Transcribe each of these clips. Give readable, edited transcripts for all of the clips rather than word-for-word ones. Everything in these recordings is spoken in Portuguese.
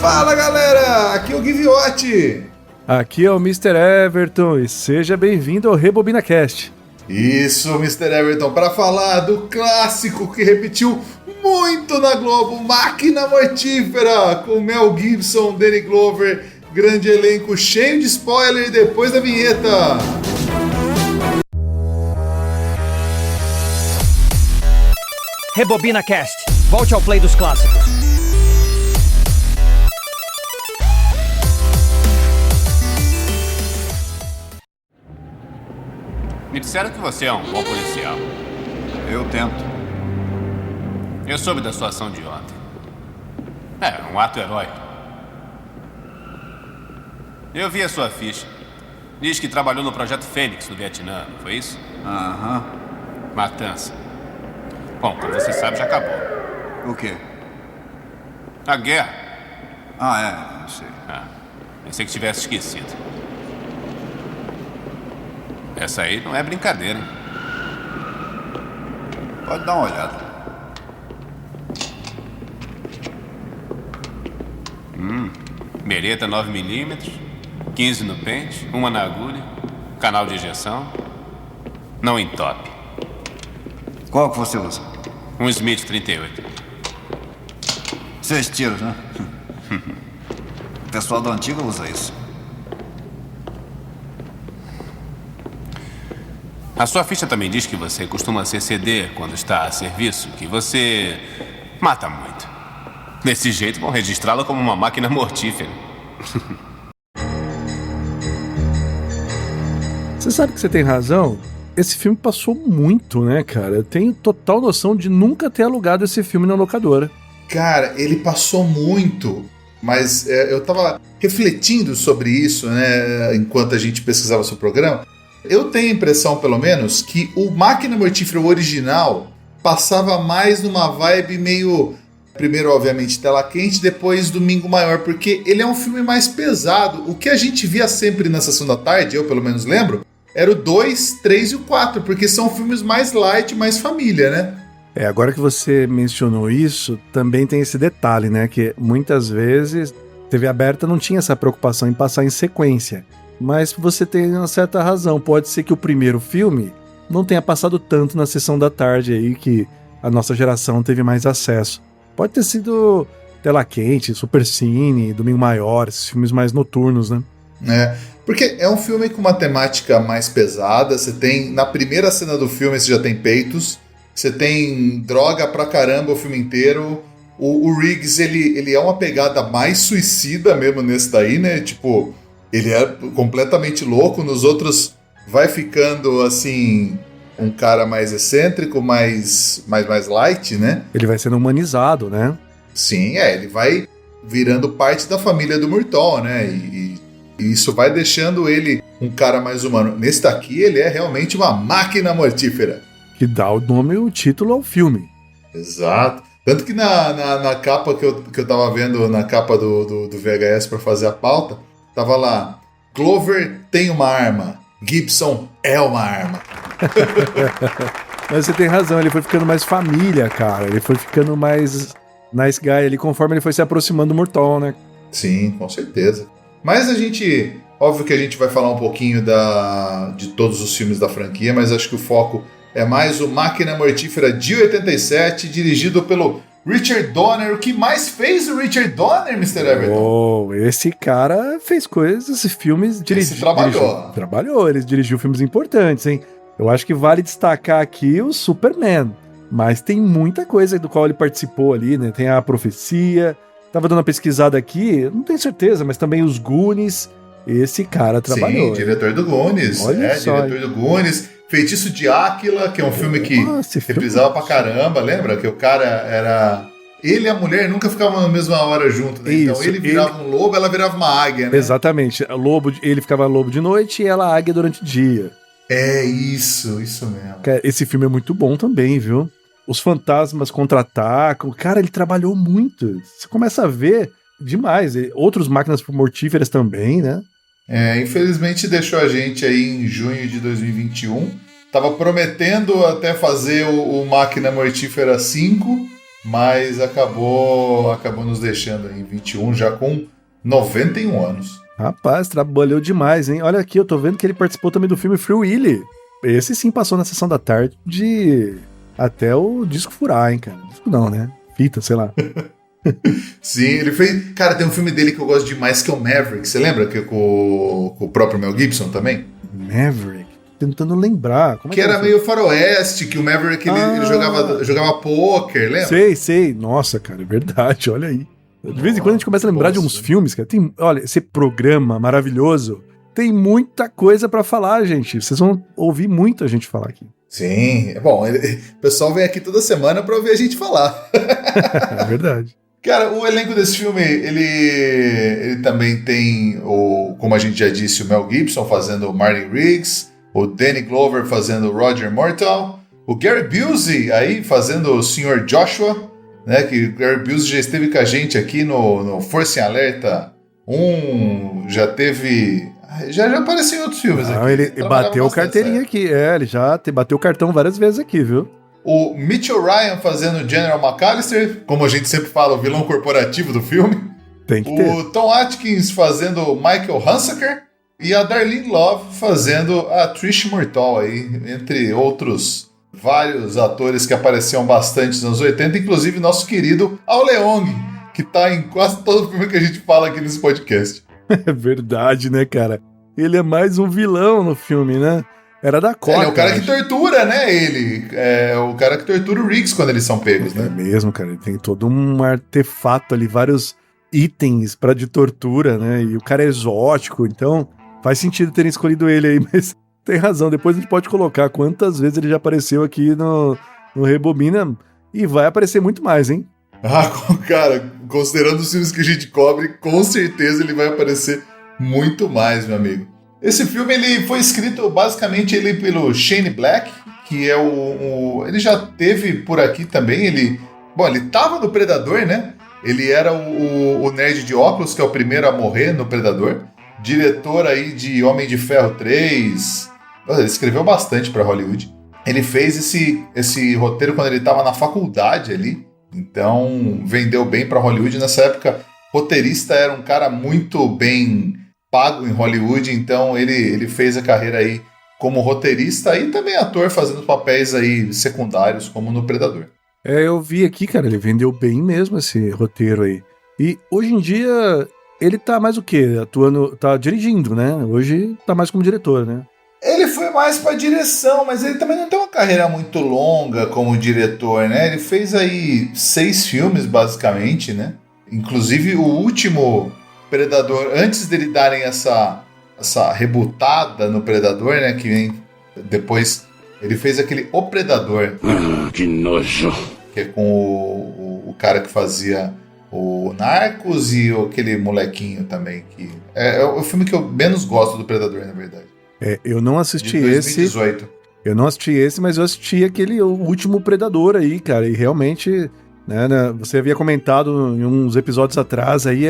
Fala galera, aqui é o Giviotti. Aqui é o Mr. Everton e seja bem-vindo ao RebobinaCast. Isso, Mr. Everton, para falar do clássico que repetiu muito na Globo, Máquina Mortífera, com Mel Gibson, Danny Glover, grande elenco cheio de spoiler depois da vinheta. RebobinaCast, volte ao play dos clássicos. Me disseram que você é um bom policial. Eu tento. Eu soube da sua ação de ontem. É, um ato heróico. Eu vi a sua ficha. Diz que trabalhou no Projeto Fênix no Vietnã, não foi isso? Aham. Matança. Bom, como você sabe, já acabou. O quê? A guerra. Ah, eu sei. Pensei que tivesse esquecido. Essa aí não é brincadeira, hein? Pode dar uma olhada. Beretta 9mm, 15 no pente, uma na agulha, canal de injeção. Não entope. Qual que você usa? Um Smith 38. 6 tiros, né? O pessoal da antiga usa isso. A sua ficha também diz que você costuma ser CD quando está a serviço, que você mata muito. Desse jeito vão registrá-la como uma máquina mortífera. Você sabe que você tem razão? Esse filme passou muito, né, cara? Eu tenho total noção de nunca ter alugado esse filme na locadora. Cara, ele passou muito, mas eu tava refletindo sobre isso, né, enquanto a gente pesquisava sobre o programa. Eu tenho a impressão, pelo menos, que o Máquina Mortífera original passava mais numa vibe meio... Primeiro, obviamente, Tela Quente, depois Domingo Maior, porque ele é um filme mais pesado. O que a gente via sempre na Sessão da Tarde, eu pelo menos lembro, era o 2, 3 e o 4, porque são filmes mais light, mais família, né? Agora que você mencionou isso, também tem esse detalhe, né? Que muitas vezes TV aberta não tinha essa preocupação em passar em sequência. Mas você tem uma certa razão. Pode ser que o primeiro filme não tenha passado tanto na Sessão da Tarde aí, que a nossa geração teve mais acesso. Pode ter sido Tela Quente, Supercine, Domingo Maior, esses filmes mais noturnos, né? Porque é um filme com uma temática mais pesada. Você tem, na primeira cena do filme, você já tem peitos. Você tem droga pra caramba o filme inteiro. O Riggs, ele é uma pegada mais suicida mesmo nesse daí, né? Tipo, ele é completamente louco. Nos outros vai ficando, assim, um cara mais excêntrico, mais light, né? Ele vai sendo humanizado, né? Sim, ele vai virando parte da família do Murtaugh, né? E isso vai deixando ele um cara mais humano. Nesse daqui, ele é realmente uma máquina mortífera. Que dá o nome e o título ao filme. Exato. Tanto que na capa que eu tava vendo, na capa do VHS para fazer a pauta, tava lá: Glover tem uma arma, Gibson é uma arma. Mas você tem razão, ele foi ficando mais família, cara. Ele foi ficando mais nice guy ali conforme ele foi se aproximando do Murtaugh, né? Sim, com certeza. Mas óbvio que a gente vai falar um pouquinho de todos os filmes da franquia, mas acho que o foco é mais o Máquina Mortífera de 87, dirigido pelo Richard Donner. O que mais fez o Richard Donner, Mr. Everton? Esse cara fez coisas, filmes... Trabalhou, ele dirigiu filmes importantes, hein? Eu acho que vale destacar aqui o Superman, mas tem muita coisa do qual ele participou ali, né? Tem a Profecia, tava dando uma pesquisada aqui, não tenho certeza, mas também os Goonies. Esse cara trabalhou. Sim, diretor do Goonies. Diretor do Goonies. Feitiço de Áquila, que é um filme que reprisava pra caramba, lembra? Que o cara era... Ele e a mulher nunca ficavam na mesma hora junto, né? Então ele virava um lobo, ela virava uma águia, né? Exatamente. Ele ficava lobo de noite e ela águia durante o dia. É isso mesmo. Esse filme é muito bom também, viu? Os fantasmas contra-atacam. Cara, ele trabalhou muito. Você começa a ver demais. Outros máquinas mortíferas também, né? Infelizmente deixou a gente aí em junho de 2021. Tava prometendo até fazer o Máquina Mortífera 5 mas acabou nos deixando aí em 21, já com 91 anos. Rapaz, trabalhou demais, hein? Olha aqui, eu tô vendo que ele participou também do filme Free Willy. Esse sim passou na sessão da tarde até o disco furar, hein, cara? Disco não, né? Fita, sei lá. Sim, ele fez... Cara, tem um filme dele que eu gosto demais, que é o Maverick. Você lembra? Que é com o próprio Mel Gibson também? Maverick? Tentando lembrar. Como é que era é meio faroeste, que o Maverick ele jogava pôquer, lembra? Sei. Nossa, cara, é verdade, olha aí. De vez em quando a gente começa a lembrar de uns filmes, cara. Olha, esse programa maravilhoso tem muita coisa pra falar, gente. Vocês vão ouvir muita gente falar aqui. Sim, é bom. O pessoal vem aqui toda semana pra ouvir a gente falar. É verdade. Cara, o elenco desse filme, ele também tem, como a gente já disse, o Mel Gibson fazendo o Marty Riggs, o Danny Glover fazendo o Roger Murtaugh, o Gary Busey aí fazendo o Sr. Joshua, né, que o Gary Busey já esteve com a gente aqui no Força em Alerta 1, já apareceu em outros filmes aqui. Ele bateu carteirinha aqui, ele já bateu o cartão várias vezes aqui, viu? O Mitchell Ryan fazendo General McAllister, como a gente sempre fala, o vilão corporativo do filme. Tem que ter. O Tom Atkins fazendo Michael Hunsaker e a Darlene Love fazendo a Trish Murtaugh aí, entre outros vários atores que apareciam bastante nos anos 80, inclusive nosso querido Ao Leong, que tá em quase todo filme que a gente fala aqui nesse podcast. É verdade, né, cara? Ele é mais um vilão no filme, né? Era da Cota. Ele é o cara que tortura, né? Ele é o cara que tortura o Riggs quando eles são pegos, né? É mesmo, cara. Ele tem todo um artefato ali, vários itens de tortura, né? E o cara é exótico, então faz sentido terem escolhido ele aí, mas tem razão. Depois a gente pode colocar quantas vezes ele já apareceu aqui no Rebobina e vai aparecer muito mais, hein? Ah, cara, considerando os filmes que a gente cobre, com certeza ele vai aparecer muito mais, meu amigo. Esse filme ele foi escrito basicamente pelo Shane Black, que é ele já teve por aqui também, ele tava no Predador, né? Ele era o nerd de óculos, que é o primeiro a morrer no Predador, diretor aí de Homem de Ferro 3, ele escreveu bastante para Hollywood. Ele fez esse roteiro quando ele estava na faculdade ali, então vendeu bem para Hollywood. Nessa época, roteirista era um cara muito bem pago em Hollywood, então ele fez a carreira aí como roteirista e também ator, fazendo papéis aí secundários, como no Predador. Eu vi aqui, cara, ele vendeu bem mesmo esse roteiro aí. E hoje em dia, ele tá mais o quê? Atuando, tá dirigindo, né? Hoje tá mais como diretor, né? Ele foi mais pra direção, mas ele também não tem uma carreira muito longa como diretor, né? Ele fez aí 6 filmes, basicamente, né? Inclusive o último Predador, antes dele darem essa rebutada no Predador, né, que vem depois, ele fez aquele O Predador. Que nojo. Que é com o cara que fazia o Narcos e aquele molequinho também, que é o filme que eu menos gosto do Predador, na verdade. Eu não assisti de 2018. Eu não assisti esse, mas eu assisti o último Predador aí, cara, e realmente... Né, você havia comentado em uns episódios atrás aí,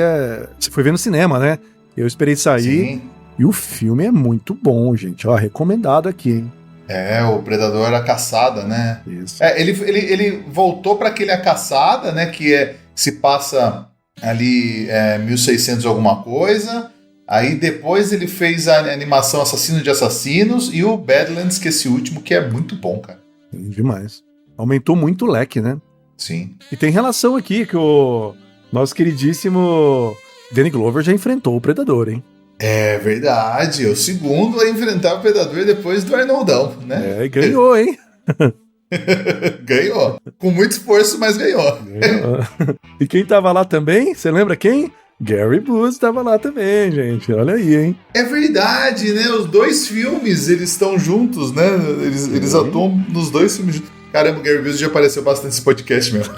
você foi ver no cinema, né? Eu esperei sair. Sim. E o filme é muito bom, gente. Ó, recomendado aqui, hein? O Predador A Caçada, né? Isso. Ele voltou para aquele A Caçada, né? Que se passa ali 1600 alguma coisa. Aí depois ele fez a animação Assassino de Assassinos e o Badlands, que é esse último, que é muito bom, cara. Demais. Aumentou muito o leque, né? Sim. E tem relação aqui que o nosso queridíssimo Danny Glover já enfrentou o Predador, hein? É verdade. O segundo a enfrentar o Predador depois do Arnoldão, né? E ganhou, hein? Ganhou. Com muito esforço, mas ganhou. E quem tava lá também? Você lembra quem? Gary Busey tava lá também, gente. Olha aí, hein? É verdade, né? Os 2 filmes, eles estão juntos, né? Eles atuam nos 2 filmes juntos. Caramba, o Gary Busey já apareceu bastante nesse podcast mesmo.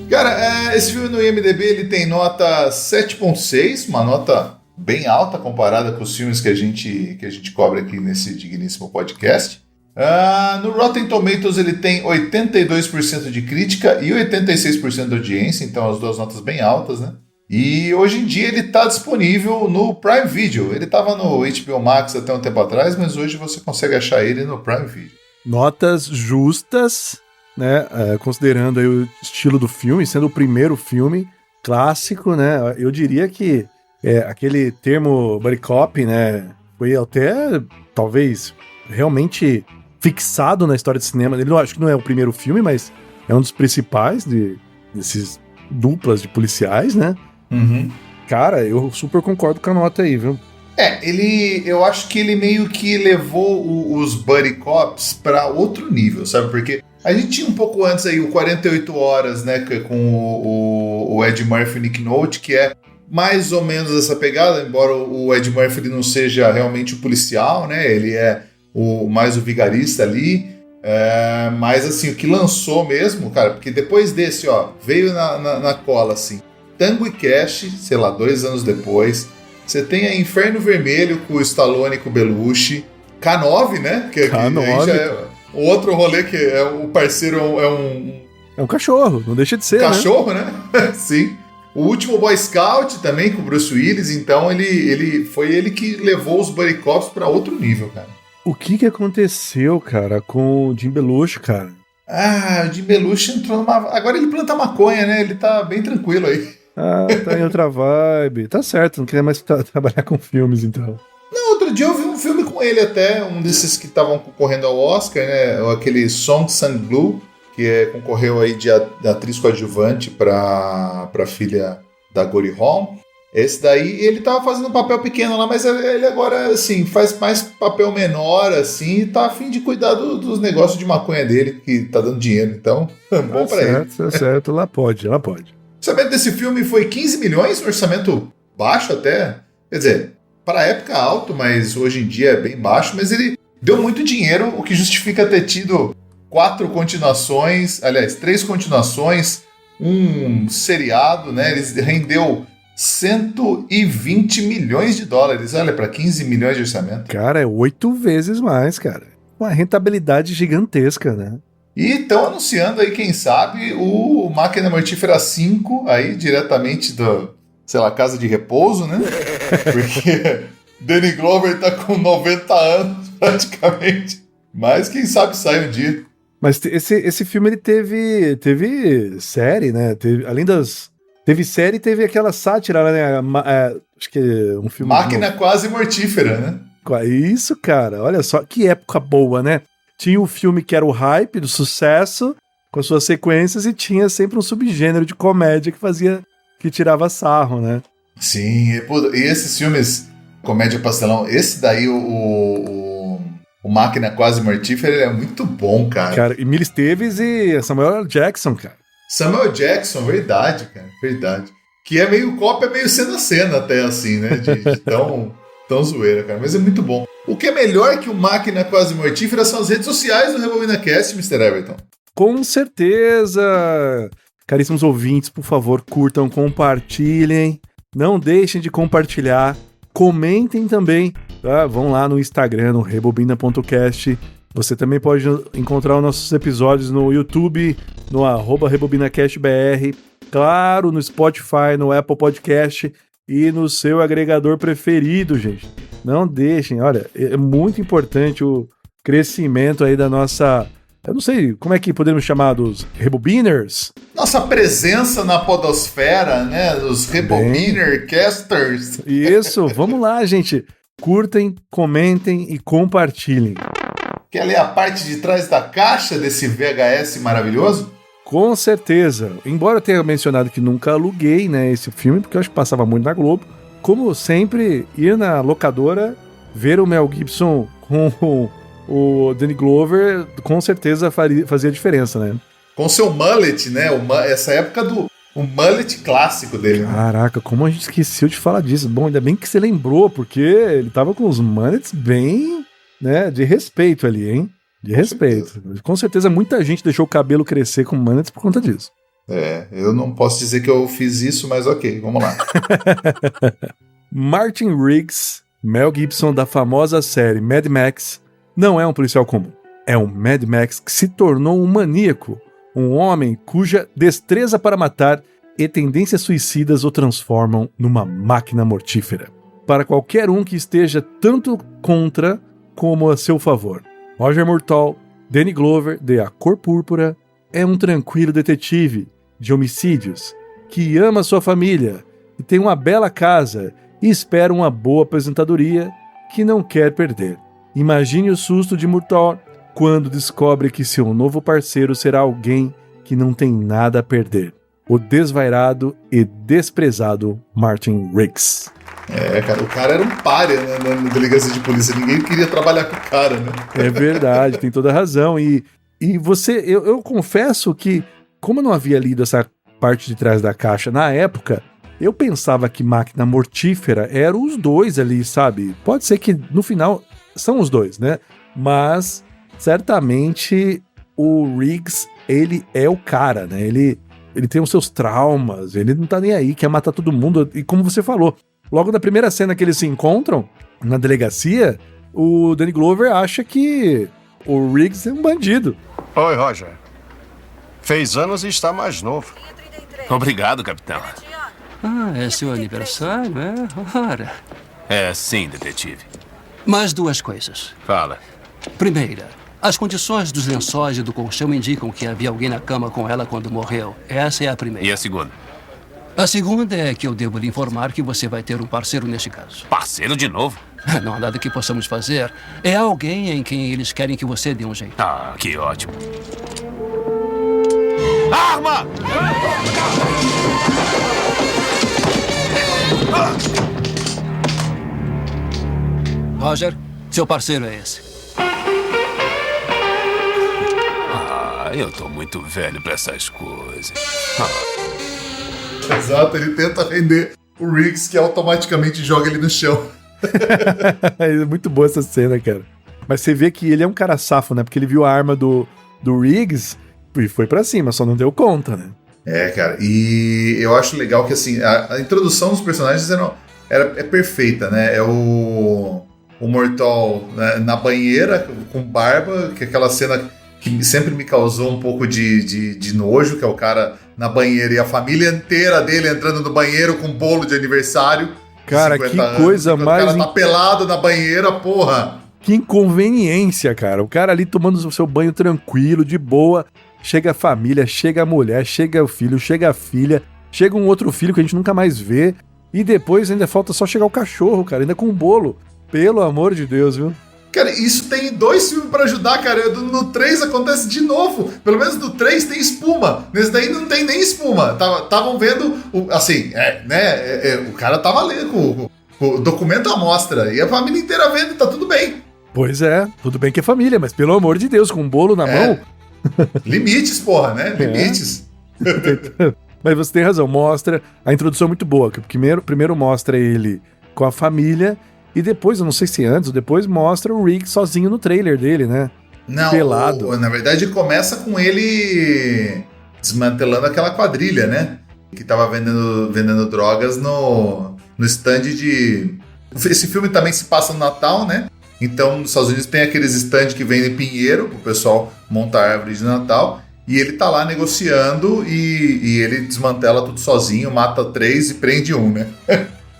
Cara, esse filme no IMDb ele tem nota 7.6, uma nota bem alta comparada com os filmes que a gente cobre aqui nesse digníssimo podcast. No Rotten Tomatoes ele tem 82% de crítica e 86% de audiência, então as 2 notas bem altas, né? E hoje em dia ele está disponível no Prime Video. Ele estava no HBO Max até um tempo atrás, mas hoje você consegue achar ele no Prime Video. Notas justas, né? Considerando aí o estilo do filme, sendo o primeiro filme clássico, né? Eu diria que aquele termo buddy cop, né? Foi até, talvez, realmente fixado na história de cinema. Ele acho que não é o primeiro filme, mas é um dos principais desses duplas de policiais, né? Uhum. Cara, eu super concordo com a nota aí, viu? Eu acho que ele meio que levou os buddy cops pra outro nível, sabe? Porque a gente tinha um pouco antes aí o 48 Horas, né? Com o Ed Murphy e o Nick Nolte, que é mais ou menos essa pegada, embora o Ed Murphy ele não seja realmente o policial, né? Ele é mais o vigarista ali. Mas assim, o que lançou mesmo, cara, porque depois desse, veio na cola, assim, Tango e Cash, sei lá, 2 anos depois. Você tem a Inferno Vermelho com o Stallone e com o Belushi. K9, né? K9. Aí já é outro rolê que o parceiro é um cachorro, não deixa de ser, cachorro, né? Sim. O Último Boy Scout também com o Bruce Willis, então foi ele que levou os buddy cops pra outro nível, cara. O que aconteceu, cara, com o Jim Belushi, cara? O Jim Belushi entrou numa... Agora ele planta maconha, né? Ele tá bem tranquilo aí. Tá em outra vibe. Tá certo, não queria mais trabalhar com filmes, então. Não, outro dia eu vi um filme com ele até, um desses que estavam concorrendo ao Oscar, né? Aquele Song Sang Blue, que concorreu aí de atriz coadjuvante pra filha da Goldie Hawn. Esse daí, ele tava fazendo um papel pequeno lá, mas ele agora, assim, faz mais papel menor, assim, e tá a fim de cuidar dos negócios de maconha dele, que tá dando dinheiro, então, bom pra ele. Tá certo, lá pode. O orçamento desse filme foi 15 milhões, um orçamento baixo até, quer dizer, para a época alto, mas hoje em dia é bem baixo, mas ele deu muito dinheiro, o que justifica ter tido 3 continuações, um seriado, né, ele rendeu 120 milhões de dólares, olha, para 15 milhões de orçamento. Cara, é 8 vezes mais, cara. Uma rentabilidade gigantesca, né? E estão anunciando aí, quem sabe, o Máquina Mortífera 5, aí diretamente do, sei lá, Casa de Repouso, né? Porque Danny Glover tá com 90 anos, praticamente. Mas quem sabe sai um dia. Mas esse filme, ele teve série, né? Teve série e teve aquela sátira, né? Acho que é um filme... Máquina Quase Mortífera, né? Isso, cara. Olha só, que época boa, né? Tinha o filme que era o hype do sucesso, com suas sequências, e tinha sempre um subgênero de comédia que tirava sarro, né? Sim, e esses filmes, comédia pastelão, esse daí, o Máquina Quase Mortífera, ele é muito bom, cara. Cara, Emílio Esteves e Samuel L. Jackson, cara. Samuel Jackson, verdade, cara, verdade. Que é meio cópia, meio cena até, assim, né? De tão zoeira, cara. Mas é muito bom. O que é melhor que o Máquina Quase Mortífera são as redes sociais do RebobinaCast, Mr. Everton. Com certeza! Caríssimos ouvintes, por favor, curtam, compartilhem. Não deixem de compartilhar. Comentem também, tá? Vão lá no Instagram, no rebobina.cast. Você também pode encontrar os nossos episódios no YouTube, no @rebobinacastbr, claro, no Spotify, no Apple Podcast e no seu agregador preferido, gente. Não deixem, olha, é muito importante o crescimento aí da nossa... Eu não sei, como é que podemos chamar dos Rebobiners? Nossa presença na podosfera, né? Dos Rebobinercasters. Isso, vamos lá, gente. Curtem, comentem e compartilhem. Quer ler a parte de trás da caixa desse VHS maravilhoso? Com certeza. Embora eu tenha mencionado que nunca aluguei, né, esse filme, porque eu acho que passava muito na Globo. Como sempre, ir na locadora, ver o Mel Gibson com o Danny Glover, com certeza fazia diferença, né? Com seu mullet, né? Essa época do mullet clássico dele. Caraca, como a gente esqueceu de falar disso. Bom, ainda bem que você lembrou, porque ele tava com os mullets bem, né, de respeito ali, hein? De respeito. Com certeza muita gente deixou o cabelo crescer com mullets por conta disso. Eu não posso dizer que eu fiz isso, mas ok, vamos lá. Martin Riggs, Mel Gibson da famosa série Mad Max, não é um policial comum. É um Mad Max que se tornou um maníaco, um homem cuja destreza para matar e tendências suicidas o transformam numa máquina mortífera. Para qualquer um que esteja tanto contra como a seu favor. Roger Murtaugh, Danny Glover, de A Cor Púrpura, é um tranquilo detetive de homicídios que ama sua família e tem uma bela casa e espera uma boa aposentadoria que não quer perder. Imagine o susto de Murtaugh quando descobre que seu novo parceiro será alguém que não tem nada a perder. O desvairado e desprezado Martin Riggs. Cara, o cara era um pária, né, na delegacia de polícia. Ninguém queria trabalhar com o cara, né? É verdade, tem toda a razão. E eu confesso que, como eu não havia lido essa parte de trás da caixa na época, eu pensava que Máquina Mortífera eram os dois ali, sabe? Pode ser que no final são os dois, né? Mas certamente o Riggs, ele é o cara, né? Ele tem os seus traumas, ele não tá nem aí, quer matar todo mundo. E como você falou, logo na primeira cena que eles se encontram na delegacia, o Danny Glover acha que o Riggs é um bandido. Oi, Roger. Fez anos e está mais novo. Obrigado, capitão. Ah, é seu aniversário, é? Ora. É, sim, detetive. Mais duas coisas. Fala. Primeira, as condições dos lençóis e do colchão indicam que havia alguém na cama com ela quando morreu. Essa é a primeira. E a segunda? A segunda é que eu devo lhe informar que você vai ter um parceiro neste caso. Parceiro de novo? Não há nada que possamos fazer. É alguém em quem eles querem que você dê um jeito. Ah, que ótimo. Arma! Roger, seu parceiro é esse. Eu tô muito velho pra essas coisas. Exato, ele tenta render o Riggs, que automaticamente joga ele no chão. É muito boa essa cena, cara. Mas você vê que ele é um cara safo, né? Porque ele viu a arma do Riggs e foi pra cima, só não deu conta, né? Cara, e eu acho legal que, assim, a introdução dos personagens é perfeita, né? É o Murtaugh, né, na banheira, com barba, que é aquela cena que sempre me causou um pouco de nojo, que é o cara na banheira e a família inteira dele entrando no banheiro com bolo de aniversário. Cara, que coisa mais... O cara tá pelado na banheira, porra. Que inconveniência, cara. O cara ali tomando o seu banho tranquilo, de boa. Chega a família, chega a mulher, chega o filho, chega a filha, chega um outro filho que a gente nunca mais vê. E depois ainda falta só chegar o cachorro, cara, ainda com o bolo. Pelo amor de Deus, viu? Cara, isso tem 2 filmes pra ajudar, cara. No 3 acontece de novo. Pelo menos no 3 tem espuma. Nesse daí não tem nem espuma. Estavam vendo, assim, o cara tava lendo com o documento à mostra. E a família inteira vendo, tá tudo bem. Pois é, tudo bem que é família, mas pelo amor de Deus, com um bolo na mão... Limites, porra, né? Limites. Mas você tem razão, mostra... A introdução é muito boa, que primeiro mostra ele com a família... E depois, eu não sei se antes ou depois, mostra o Riggs sozinho no trailer dele, né? Não, pelado. Na verdade começa com ele desmantelando aquela quadrilha, né? Que tava vendendo drogas no stand de... Esse filme também se passa no Natal, né? Então, nos Estados Unidos tem aqueles stands que vendem pinheiro pro pessoal montar árvore de Natal. E ele tá lá negociando e ele desmantela tudo sozinho, mata 3 e prende 1, né?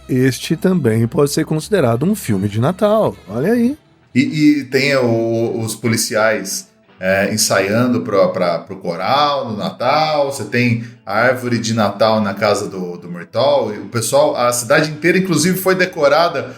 Este também pode ser considerado um filme de Natal, olha aí. E tem os policiais ensaiando pro coral no Natal, você tem a árvore de Natal na casa do Murtaugh, e o pessoal, a cidade inteira inclusive foi decorada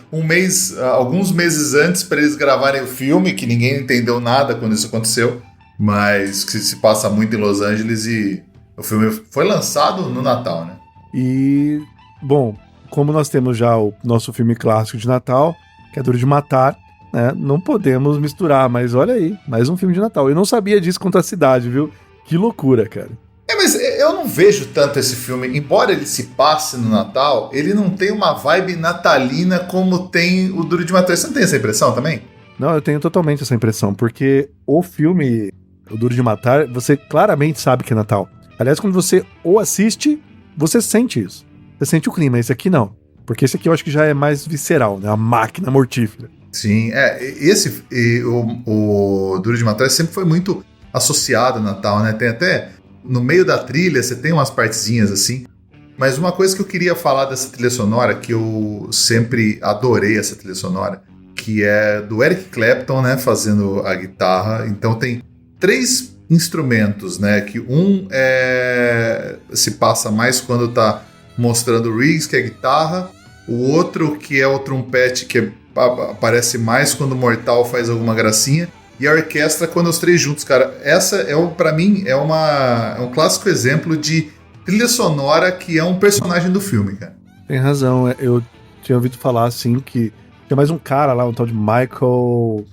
alguns meses antes para eles gravarem o filme, que ninguém entendeu nada quando isso aconteceu, mas que se passa muito em Los Angeles e o filme foi lançado no Natal, né? E, bom... Como nós temos já o nosso filme clássico de Natal, que é Duro de Matar, né? Não podemos misturar, mas olha aí, mais um filme de Natal. Eu não sabia disso quanto a cidade, viu? Que loucura, cara. Mas eu não vejo tanto esse filme, embora ele se passe no Natal, ele não tem uma vibe natalina como tem o Duro de Matar. Você não tem essa impressão também? Não, eu tenho totalmente essa impressão, porque o filme, o Duro de Matar, você claramente sabe que é Natal. Aliás, quando você o assiste, você sente isso. Você sente o clima, esse aqui não. Porque esse aqui eu acho que já é mais visceral, né? A máquina mortífera. Sim, o Duro de Matar sempre foi muito associado ao Natal, né? Tem até, no meio da trilha, você tem umas partezinhas assim. Mas uma coisa que eu queria falar dessa trilha sonora, que eu sempre adorei essa trilha sonora, que é do Eric Clapton, né? Fazendo a guitarra. Então tem 3 instrumentos, né? Que um se passa mais quando tá mostrando o Riggs, que é a guitarra. O outro que é o trompete, que aparece mais quando o Mortal faz alguma gracinha. E a orquestra quando os 3 juntos, cara. Essa, pra mim, é um clássico exemplo de trilha sonora que é um personagem do filme, cara. Tem razão, eu tinha ouvido falar, assim, que tem mais um cara lá, um tal de Michael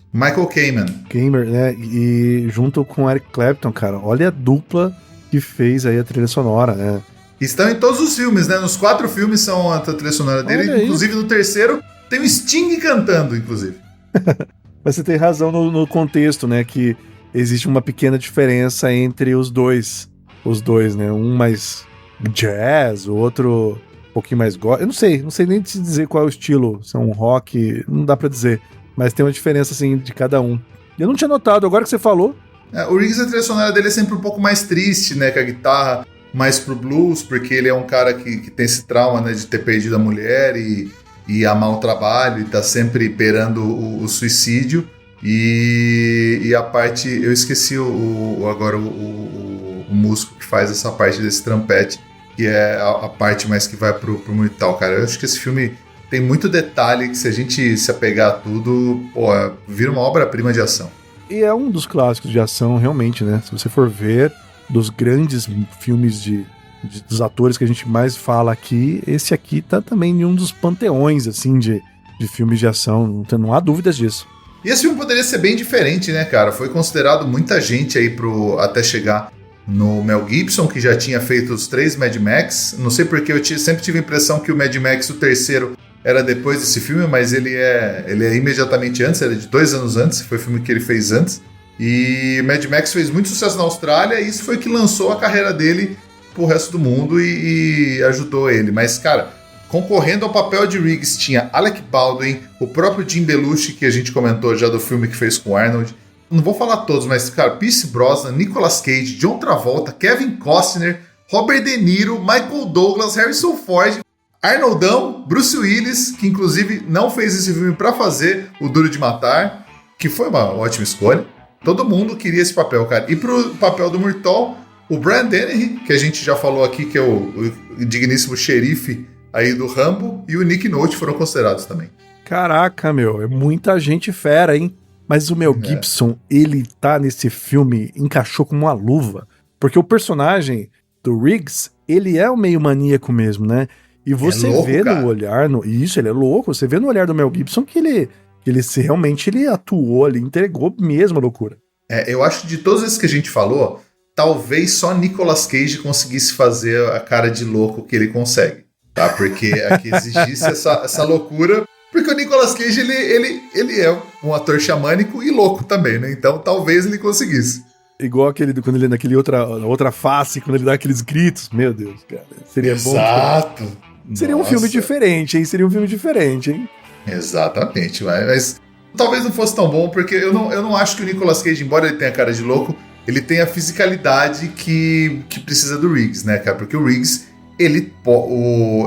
Kamen, né? E junto com Eric Clapton, cara, olha a dupla que fez aí a trilha sonora, né? Estão em todos os filmes, né? Nos 4 filmes são a trilha sonora dele, inclusive no terceiro tem o Sting cantando, inclusive. Mas você tem razão no contexto, né? Que existe uma pequena diferença entre os dois, né? Um mais jazz, o outro um pouquinho mais gospel. Eu não sei nem te dizer qual é o estilo, se é um rock, não dá pra dizer. Mas tem uma diferença, assim, de cada um. Eu não tinha notado, agora que você falou. O Riggs, a trilha sonora dele é sempre um pouco mais triste, né? Com a guitarra mais pro blues, porque ele é um cara que tem esse trauma, né? De ter perdido a mulher e amar o trabalho, e tá sempre beirando o suicídio. E a parte... Eu esqueci agora o músico que faz essa parte desse trompete, que é a parte mais que vai pro Mortal, cara. Eu acho que esse filme tem muito detalhe que, se a gente se apegar a tudo, vira uma obra-prima de ação. E é um dos clássicos de ação, realmente, né? Se você for ver, dos grandes filmes dos atores que a gente mais fala aqui, esse aqui tá também em um dos panteões, assim, de filmes de ação. Não há dúvidas disso. E esse filme poderia ser bem diferente, né, cara? Foi considerado muita gente aí até chegar no Mel Gibson, que já tinha feito os 3 Mad Max. Não sei porque eu sempre tive a impressão que o Mad Max, o terceiro, era depois desse filme, mas ele é imediatamente antes, era de 2 anos antes, foi o filme que ele fez antes. E Mad Max fez muito sucesso na Austrália, e isso foi que lançou a carreira dele pro resto do mundo e ajudou ele. Mas, cara, concorrendo ao papel de Riggs tinha Alec Baldwin, o próprio Jim Belushi, que a gente comentou já do filme que fez com o Arnold. Não vou falar todos, mas, cara, Pierce Brosnan, Nicolas Cage, John Travolta, Kevin Costner, Robert De Niro, Michael Douglas, Harrison Ford, Arnoldão, Bruce Willis, que inclusive não fez esse filme pra fazer o Duro de Matar, que foi uma ótima escolha. Todo mundo queria esse papel, cara. E pro papel do Murtaugh, o Brian Dennehy, que a gente já falou aqui, que é o digníssimo xerife aí do Rambo, e o Nick Nolte foram considerados também. Caraca, meu, é muita gente fera, hein? Mas o Mel Gibson, ele tá nesse filme, encaixou como uma luva. Porque o personagem do Riggs, ele é o meio maníaco mesmo, né? E você vê no olhar... Isso, ele é louco. Você vê no olhar do Mel Gibson que ele realmente atuou, ele entregou mesmo a loucura. Eu acho que de todos esses que a gente falou, talvez só Nicolas Cage conseguisse fazer a cara de louco que ele consegue, tá? Porque aqui exigisse essa loucura... Porque o Nicolas Cage, ele é um ator xamânico e louco também, né? Então talvez ele conseguisse. Igual quando ele naquele outra face, quando ele dá aqueles gritos. Meu Deus, cara. Seria bom. Exato. Seria um filme diferente, hein? Exatamente. Mas talvez não fosse tão bom, porque eu não acho que o Nicolas Cage, embora ele tenha cara de louco, ele tem a fisicalidade que precisa do Riggs, né, cara? Porque o Riggs...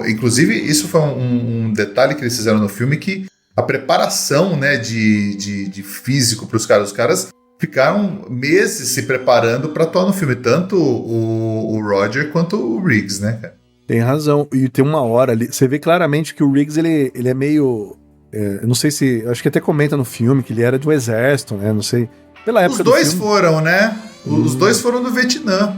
inclusive, isso foi um detalhe que eles fizeram no filme, que a preparação, né, de físico para os caras. Os caras ficaram meses se preparando para atuar no filme, tanto o Roger quanto o Riggs, né, cara? Tem razão. E tem uma hora ali, você vê claramente que o Riggs, ele é meio... eu não sei se... Acho que até comenta no filme que ele era do exército, né? Não sei. Pela época Os dois foram, né? Os dois foram do Vietnã.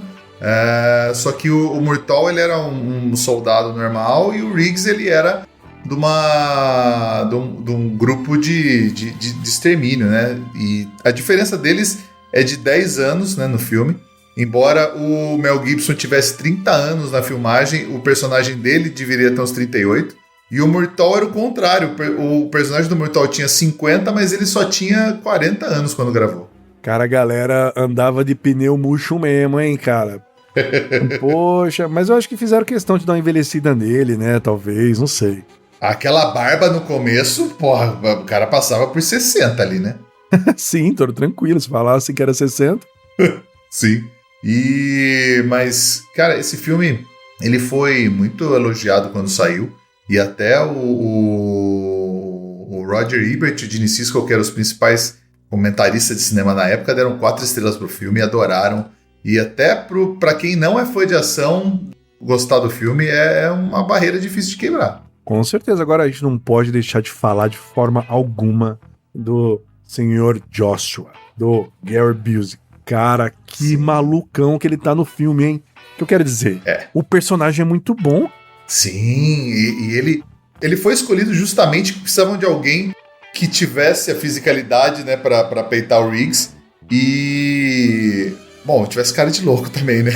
Só que o Murtaugh, ele era um soldado normal, e o Riggs, ele era de um grupo de extermínio, né? E a diferença deles é de 10 anos, né, no filme. Embora o Mel Gibson tivesse 30 anos na filmagem, o personagem dele deveria ter uns 38. E o Murtaugh era o contrário. O personagem do Murtaugh tinha 50, mas ele só tinha 40 anos quando gravou. Cara, a galera andava de pneu murcho mesmo, hein, cara? Poxa, mas eu acho que fizeram questão de dar uma envelhecida nele, né? Talvez, não sei. Aquela barba no começo, porra, o cara passava por 60 ali, né? Sim, todo tranquilo. Se falasse que era 60. Sim. Mas, cara, esse filme, ele foi muito elogiado quando saiu. E até o Roger Ebert e o Gene Siskel, que eram os principais comentarista de cinema na época, deram 4 estrelas pro filme e adoraram. E até pra quem não é fã de ação, gostar do filme é uma barreira difícil de quebrar. Com certeza. Agora a gente não pode deixar de falar de forma alguma do Sr. Joshua, do Gary Busey. Cara, que malucão que ele tá no filme, hein? O que eu quero dizer? O personagem é muito bom. Sim, e ele foi escolhido justamente porque precisavam de alguém que tivesse a fisicalidade, né, pra peitar o Riggs e... Bom, tivesse cara de louco também, né?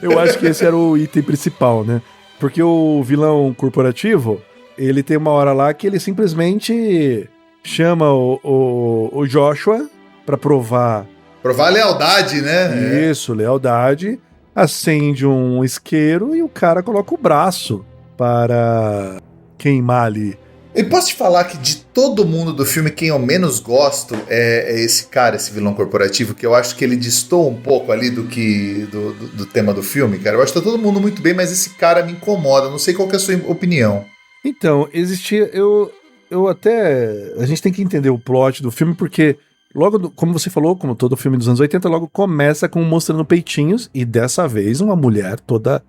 Eu acho que esse era o item principal, né? Porque o vilão corporativo, ele tem uma hora lá que ele simplesmente chama o Joshua pra provar... Provar a lealdade, né? Isso, lealdade. Acende um isqueiro e o cara coloca o braço para queimar ali. E posso te falar que de todo mundo do filme, quem eu menos gosto é esse cara, esse vilão corporativo, que eu acho que ele destoa um pouco ali do tema do filme, cara. Eu acho que tá todo mundo muito bem, mas esse cara me incomoda. Não sei qual que é a sua opinião. Então, existia... Eu até... A gente tem que entender o plot do filme, porque logo, como você falou, como todo filme dos anos 80, logo começa com mostrando peitinhos, e dessa vez uma mulher toda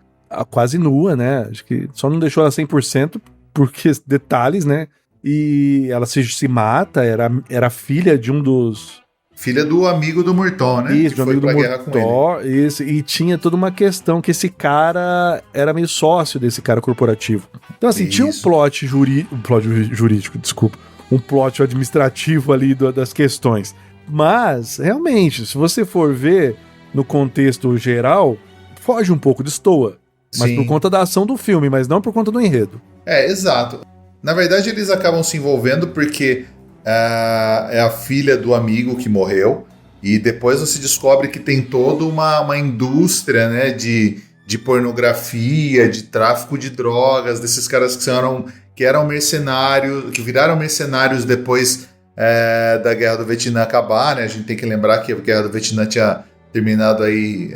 quase nua, né? Acho que só não deixou ela 100%, porque detalhes, né? E ela se mata, era filha de um dos... Filha do amigo do Murtaugh, né? Isso, que foi pra guerra com ele. Isso, e tinha toda uma questão que esse cara era meio sócio desse cara corporativo. Então, assim, tinha um plot jurídico, desculpa. Um plot administrativo ali das questões. Mas, realmente, se você for ver no contexto geral, foge um pouco, destoa. Mas Sim. por conta da ação do filme, mas não por conta do enredo. Exato. Na verdade, eles acabam se envolvendo porque é a filha do amigo que morreu, e depois você descobre que tem toda uma indústria, né, de pornografia, de tráfico de drogas, desses caras que eram mercenários, que viraram mercenários depois da Guerra do Vietnã acabar, né? A gente tem que lembrar que a Guerra do Vietnã tinha terminado aí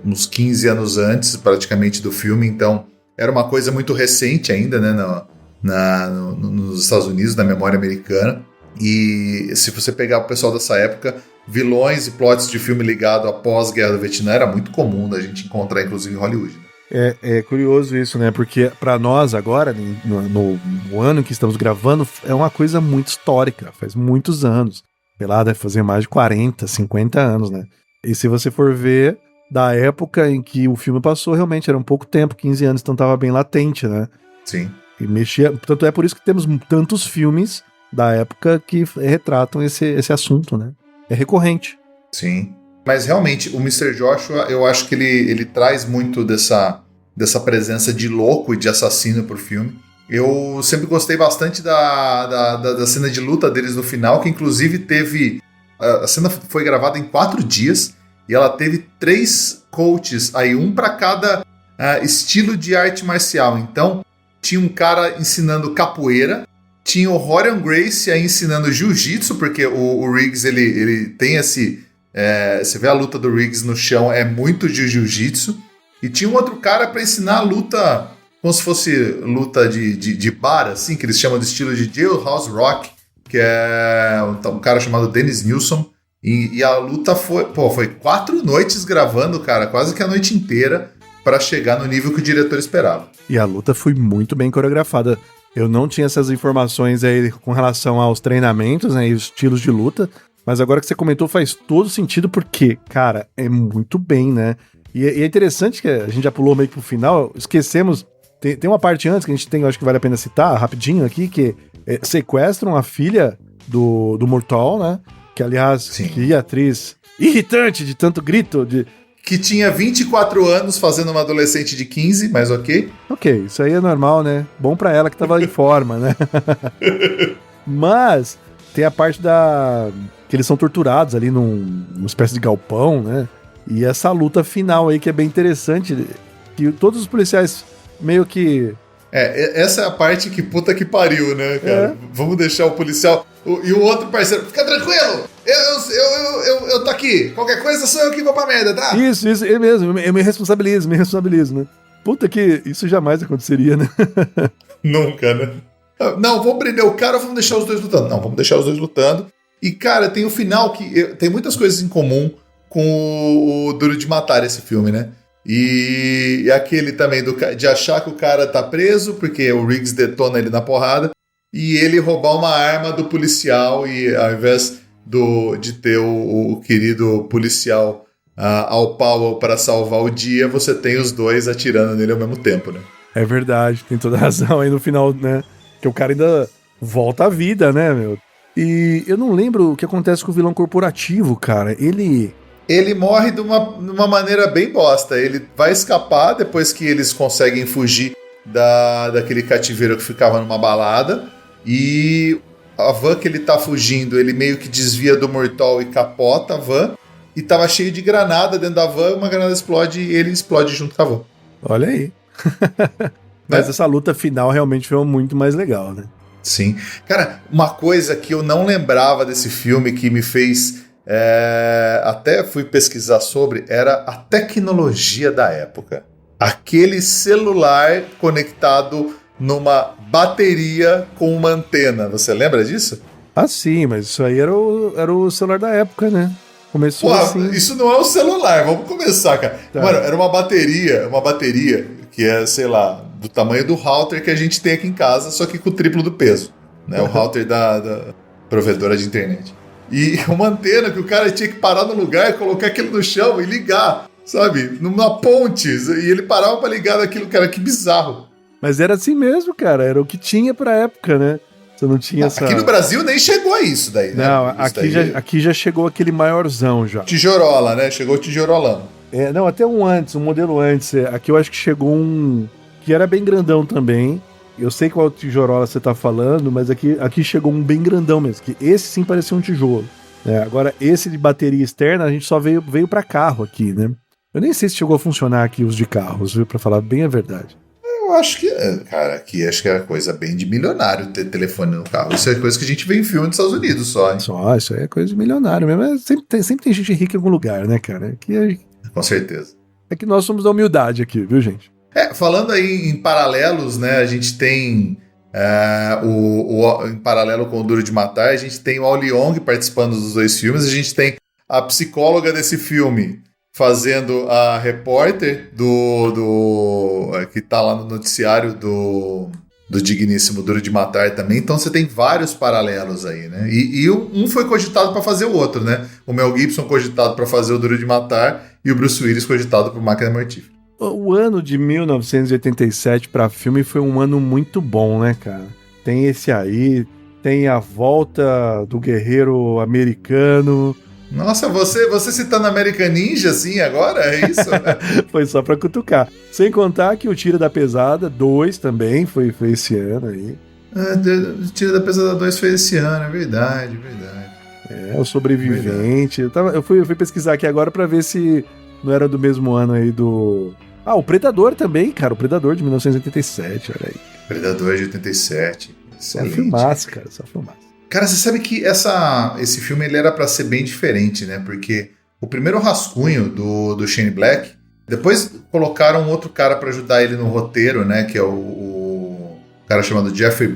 uns 15 anos antes, praticamente, do filme, então era uma coisa muito recente ainda, né, nos Estados Unidos, na memória americana. E se você pegar o pessoal dessa época, vilões e plots de filme ligado após a Guerra do Vietnã era muito comum da gente encontrar, inclusive, em Hollywood. É curioso isso, né? Porque pra nós agora, no ano que estamos gravando, é uma coisa muito histórica, faz muitos anos. Sei lá, deve fazer mais de 40, 50 anos, né? E se você for ver, da época em que o filme passou, realmente era um pouco tempo, 15 anos, então tava bem latente, né? Sim. E mexia, portanto é por isso que temos tantos filmes da época que retratam esse assunto, né? É recorrente. Sim. Mas realmente, o Mr. Joshua, eu acho que ele traz muito dessa presença de louco e de assassino pro filme. Eu sempre gostei bastante da cena de luta deles no final, que inclusive teve... A cena foi gravada em 4 dias e ela teve 3 coaches, aí um para cada estilo de arte marcial. Então, tinha um cara ensinando capoeira, tinha o Rorion Gracie aí ensinando jiu-jitsu, porque o Riggs, ele tem esse... você vê a luta do Riggs no chão, é muito de jiu-jitsu. E tinha um outro cara para ensinar a luta, como se fosse luta de bar, assim, que eles chamam de estilo de Jailhouse Rock, que é um cara chamado Dennis Nilsson. E a luta foi 4 noites gravando, cara, quase que a noite inteira, para chegar no nível que o diretor esperava. E a luta foi muito bem coreografada. Eu não tinha essas informações aí com relação aos treinamentos, né, e os estilos de luta, mas agora que você comentou faz todo sentido, porque, cara, é muito bem, né? E é interessante que a gente já pulou meio que pro final, esquecemos, tem uma parte antes que a gente tem, eu acho que vale a pena citar, rapidinho aqui, que sequestram a filha do Murtaugh, né? Que, aliás, Sim. Que atriz irritante de tanto grito, Que tinha 24 anos fazendo uma adolescente de 15, mas ok. Ok, isso aí é normal, né? Bom pra ela que tava em forma, né? Mas tem a parte que eles são torturados ali numa espécie de galpão, né? E essa luta final aí que é bem interessante, que todos os policiais meio que... essa é a parte que puta que pariu, né, cara? Vamos deixar o policial... E o outro parceiro, fica tranquilo! Eu tô aqui. Qualquer coisa sou eu que vou pra merda, tá? Isso, é mesmo. Eu me responsabilizo, né? Puta que isso jamais aconteceria, né? Nunca, né? Não, vamos prender o cara ou vamos deixar os dois lutando? Não, vamos deixar os dois lutando. E, cara, tem o final que tem muitas coisas em comum com o Duro de Matar, esse filme, né? E aquele também de achar que o cara tá preso, porque o Riggs detona ele na porrada, e ele roubar uma arma do policial, e ao invés de ter o querido policial Al Powell para salvar o dia, você tem os dois atirando nele ao mesmo tempo, né? É verdade, tem toda a razão aí no final, né? Que o cara ainda volta à vida, né, meu? E eu não lembro o que acontece com o vilão corporativo, cara. Ele morre de uma maneira bem bosta. Ele vai escapar depois que eles conseguem fugir daquele cativeiro que ficava numa balada. E a van que ele tá fugindo, ele meio que desvia do mortal e capota a van. E tava cheio de granada dentro da van, uma granada explode e ele explode junto com a van. Olha aí. Mas essa luta final realmente foi muito mais legal, né? Sim. Cara, uma coisa que eu não lembrava desse filme que me fez... até fui pesquisar sobre, era a tecnologia da época. Aquele celular conectado numa bateria com uma antena. Você lembra disso? Ah, sim, mas isso aí era o celular da época, né? Começou assim. Isso não é um celular, vamos começar, cara. Tá. Mano, era uma bateria que é, sei lá, do tamanho do router que a gente tem aqui em casa, só que com o triplo do peso, né? O router da provedora de internet. E uma antena que o cara tinha que parar no lugar, colocar aquilo no chão e ligar, sabe? Numa ponte. E ele parava pra ligar naquilo, cara, que bizarro. Mas era assim mesmo, cara. Era o que tinha pra época, né? Você não tinha essa... Aqui no Brasil nem chegou a isso daí, né? Não, Isso aqui já chegou aquele maiorzão já. Tijorola, né? Chegou o tijorolão. Não, até um modelo antes. Aqui eu acho que chegou um... que era bem grandão também. Eu sei qual tijorola você tá falando, mas aqui chegou um bem grandão mesmo. Que esse sim parecia um tijolo. Agora, esse de bateria externa, a gente só veio pra carro aqui, né? Eu nem sei se chegou a funcionar aqui os de carros, viu? Pra falar bem a verdade. Eu acho que, cara, aqui acho que era coisa bem de milionário ter telefone no carro. Isso é coisa que a gente vê em filme dos Estados Unidos só, hein? Só, isso aí é coisa de milionário mesmo. Sempre tem gente rica em algum lugar, né, cara? Aqui Com certeza. é que nós somos da humildade aqui, viu, gente? Falando aí em paralelos, né, a gente tem em paralelo com o Duro de Matar, a gente tem o Ao Leong participando dos dois filmes, a gente tem a psicóloga desse filme fazendo a repórter que tá lá no noticiário do digníssimo Duro de Matar também, então você tem vários paralelos aí, né, e um foi cogitado para fazer o outro, né, o Mel Gibson cogitado para fazer o Duro de Matar e o Bruce Willis cogitado por Máquina Mortífera. O ano de 1987 pra filme foi um ano muito bom, né, cara? Tem esse aí, tem a volta do guerreiro americano. Nossa, você citando American Ninja, assim, agora? É isso? Foi só pra cutucar. Sem contar que o Tira da Pesada 2 também foi esse ano aí. O Tira da Pesada 2 foi esse ano, é verdade. O Sobrevivente. Eu fui pesquisar aqui agora pra ver se não era do mesmo ano aí do... o Predador também, cara. O Predador de 1987, olha aí. Predador de 87. Excelente. Só filmaço, cara. Só filmaço. Cara, você sabe que esse filme ele era pra ser bem diferente, né? Porque o primeiro rascunho do Shane Black, depois colocaram um outro cara pra ajudar ele no roteiro, né? Que é o cara chamado Jeffrey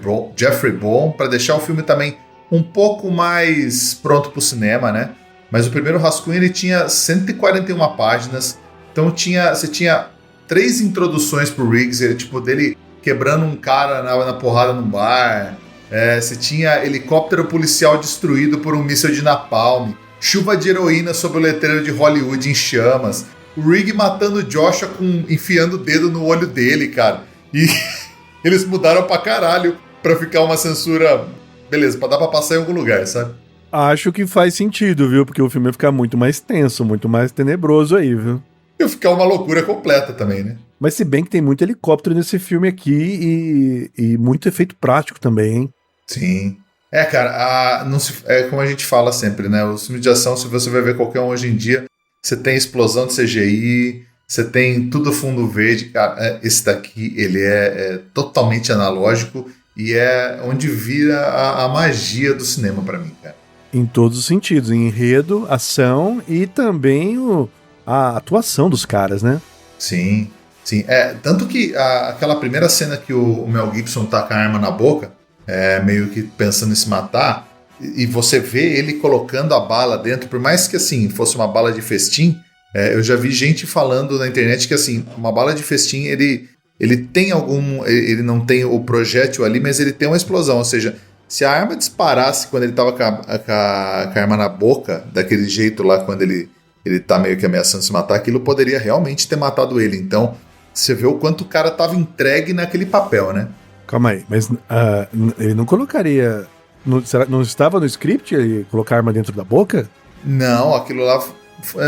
Bourne, pra deixar o filme também um pouco mais pronto pro cinema, né? Mas o primeiro rascunho ele tinha 141 páginas, então você tinha 3 introduções pro Riggs, dele quebrando um cara na porrada num bar, você tinha helicóptero policial destruído por um míssil de napalm, chuva de heroína sob o letreiro de Hollywood em chamas, o Riggs matando o Joshua enfiando o dedo no olho dele, cara, e eles mudaram pra caralho pra ficar uma censura, beleza, pra dar pra passar em algum lugar, sabe? Acho que faz sentido, viu? Porque o filme ia ficar muito mais tenso, muito mais tenebroso aí, viu? Ia ficar uma loucura completa também, né? Mas se bem que tem muito helicóptero nesse filme aqui e muito efeito prático também, hein? Sim. Cara, é como a gente fala sempre, né? Os filmes de ação, se você vai ver qualquer um hoje em dia, você tem explosão de CGI, você tem tudo fundo verde. Cara, esse daqui, ele é totalmente analógico e é onde vira a magia do cinema pra mim, cara. Em todos os sentidos, em enredo, ação e também a atuação dos caras, né? Sim. Tanto que aquela primeira cena que o Mel Gibson tá com a arma na boca, meio que pensando em se matar, e você vê ele colocando a bala dentro, por mais que assim fosse uma bala de festim, eu já vi gente falando na internet que assim, uma bala de festim, ele tem ele não tem o projétil ali, mas ele tem uma explosão, ou seja, se a arma disparasse quando ele tava com a arma na boca, daquele jeito lá, quando ele tá meio que ameaçando se matar, aquilo poderia realmente ter matado ele. Então, você vê o quanto o cara tava entregue naquele papel, né? Calma aí, mas ele não colocaria... Não estava no script ele colocar a arma dentro da boca? Não, aquilo lá...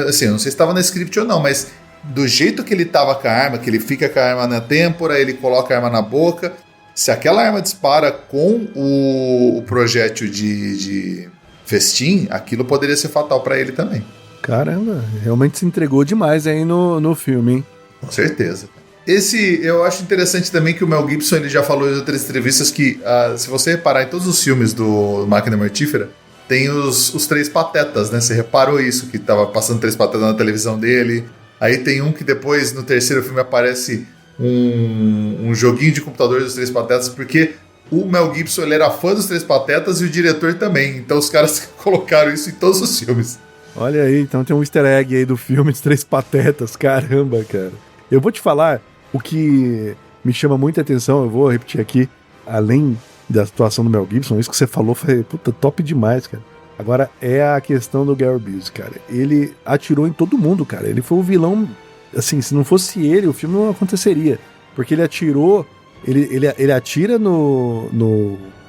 Assim, eu não sei se estava no script ou não, mas do jeito que ele tava com a arma, que ele fica com a arma na têmpora, ele coloca a arma na boca... Se aquela arma dispara com o projétil de festim, aquilo poderia ser fatal pra ele também. Caramba, realmente se entregou demais aí no filme, hein? Com certeza. Eu acho interessante também que o Mel Gibson ele já falou em outras entrevistas que, se você reparar em todos os filmes do Máquina Mortífera, tem os três patetas, né? Você reparou isso, que tava passando três patetas na televisão dele. Aí tem um que depois, no terceiro filme, aparece um joguinho de computador dos Três Patetas, porque o Mel Gibson ele era fã dos Três Patetas e o diretor também. Então os caras colocaram isso em todos os filmes. Olha aí, então tem um easter egg aí do filme dos Três Patetas. Caramba, cara. Eu vou te falar, o que me chama muita atenção, eu vou repetir aqui, além da situação do Mel Gibson, isso que você falou foi, puta, top demais, cara. Agora, é a questão do Gary Busey, cara. Ele atirou em todo mundo, cara. Ele foi o vilão... Assim, se não fosse ele, o filme não aconteceria. Porque ele atirou... Ele atira no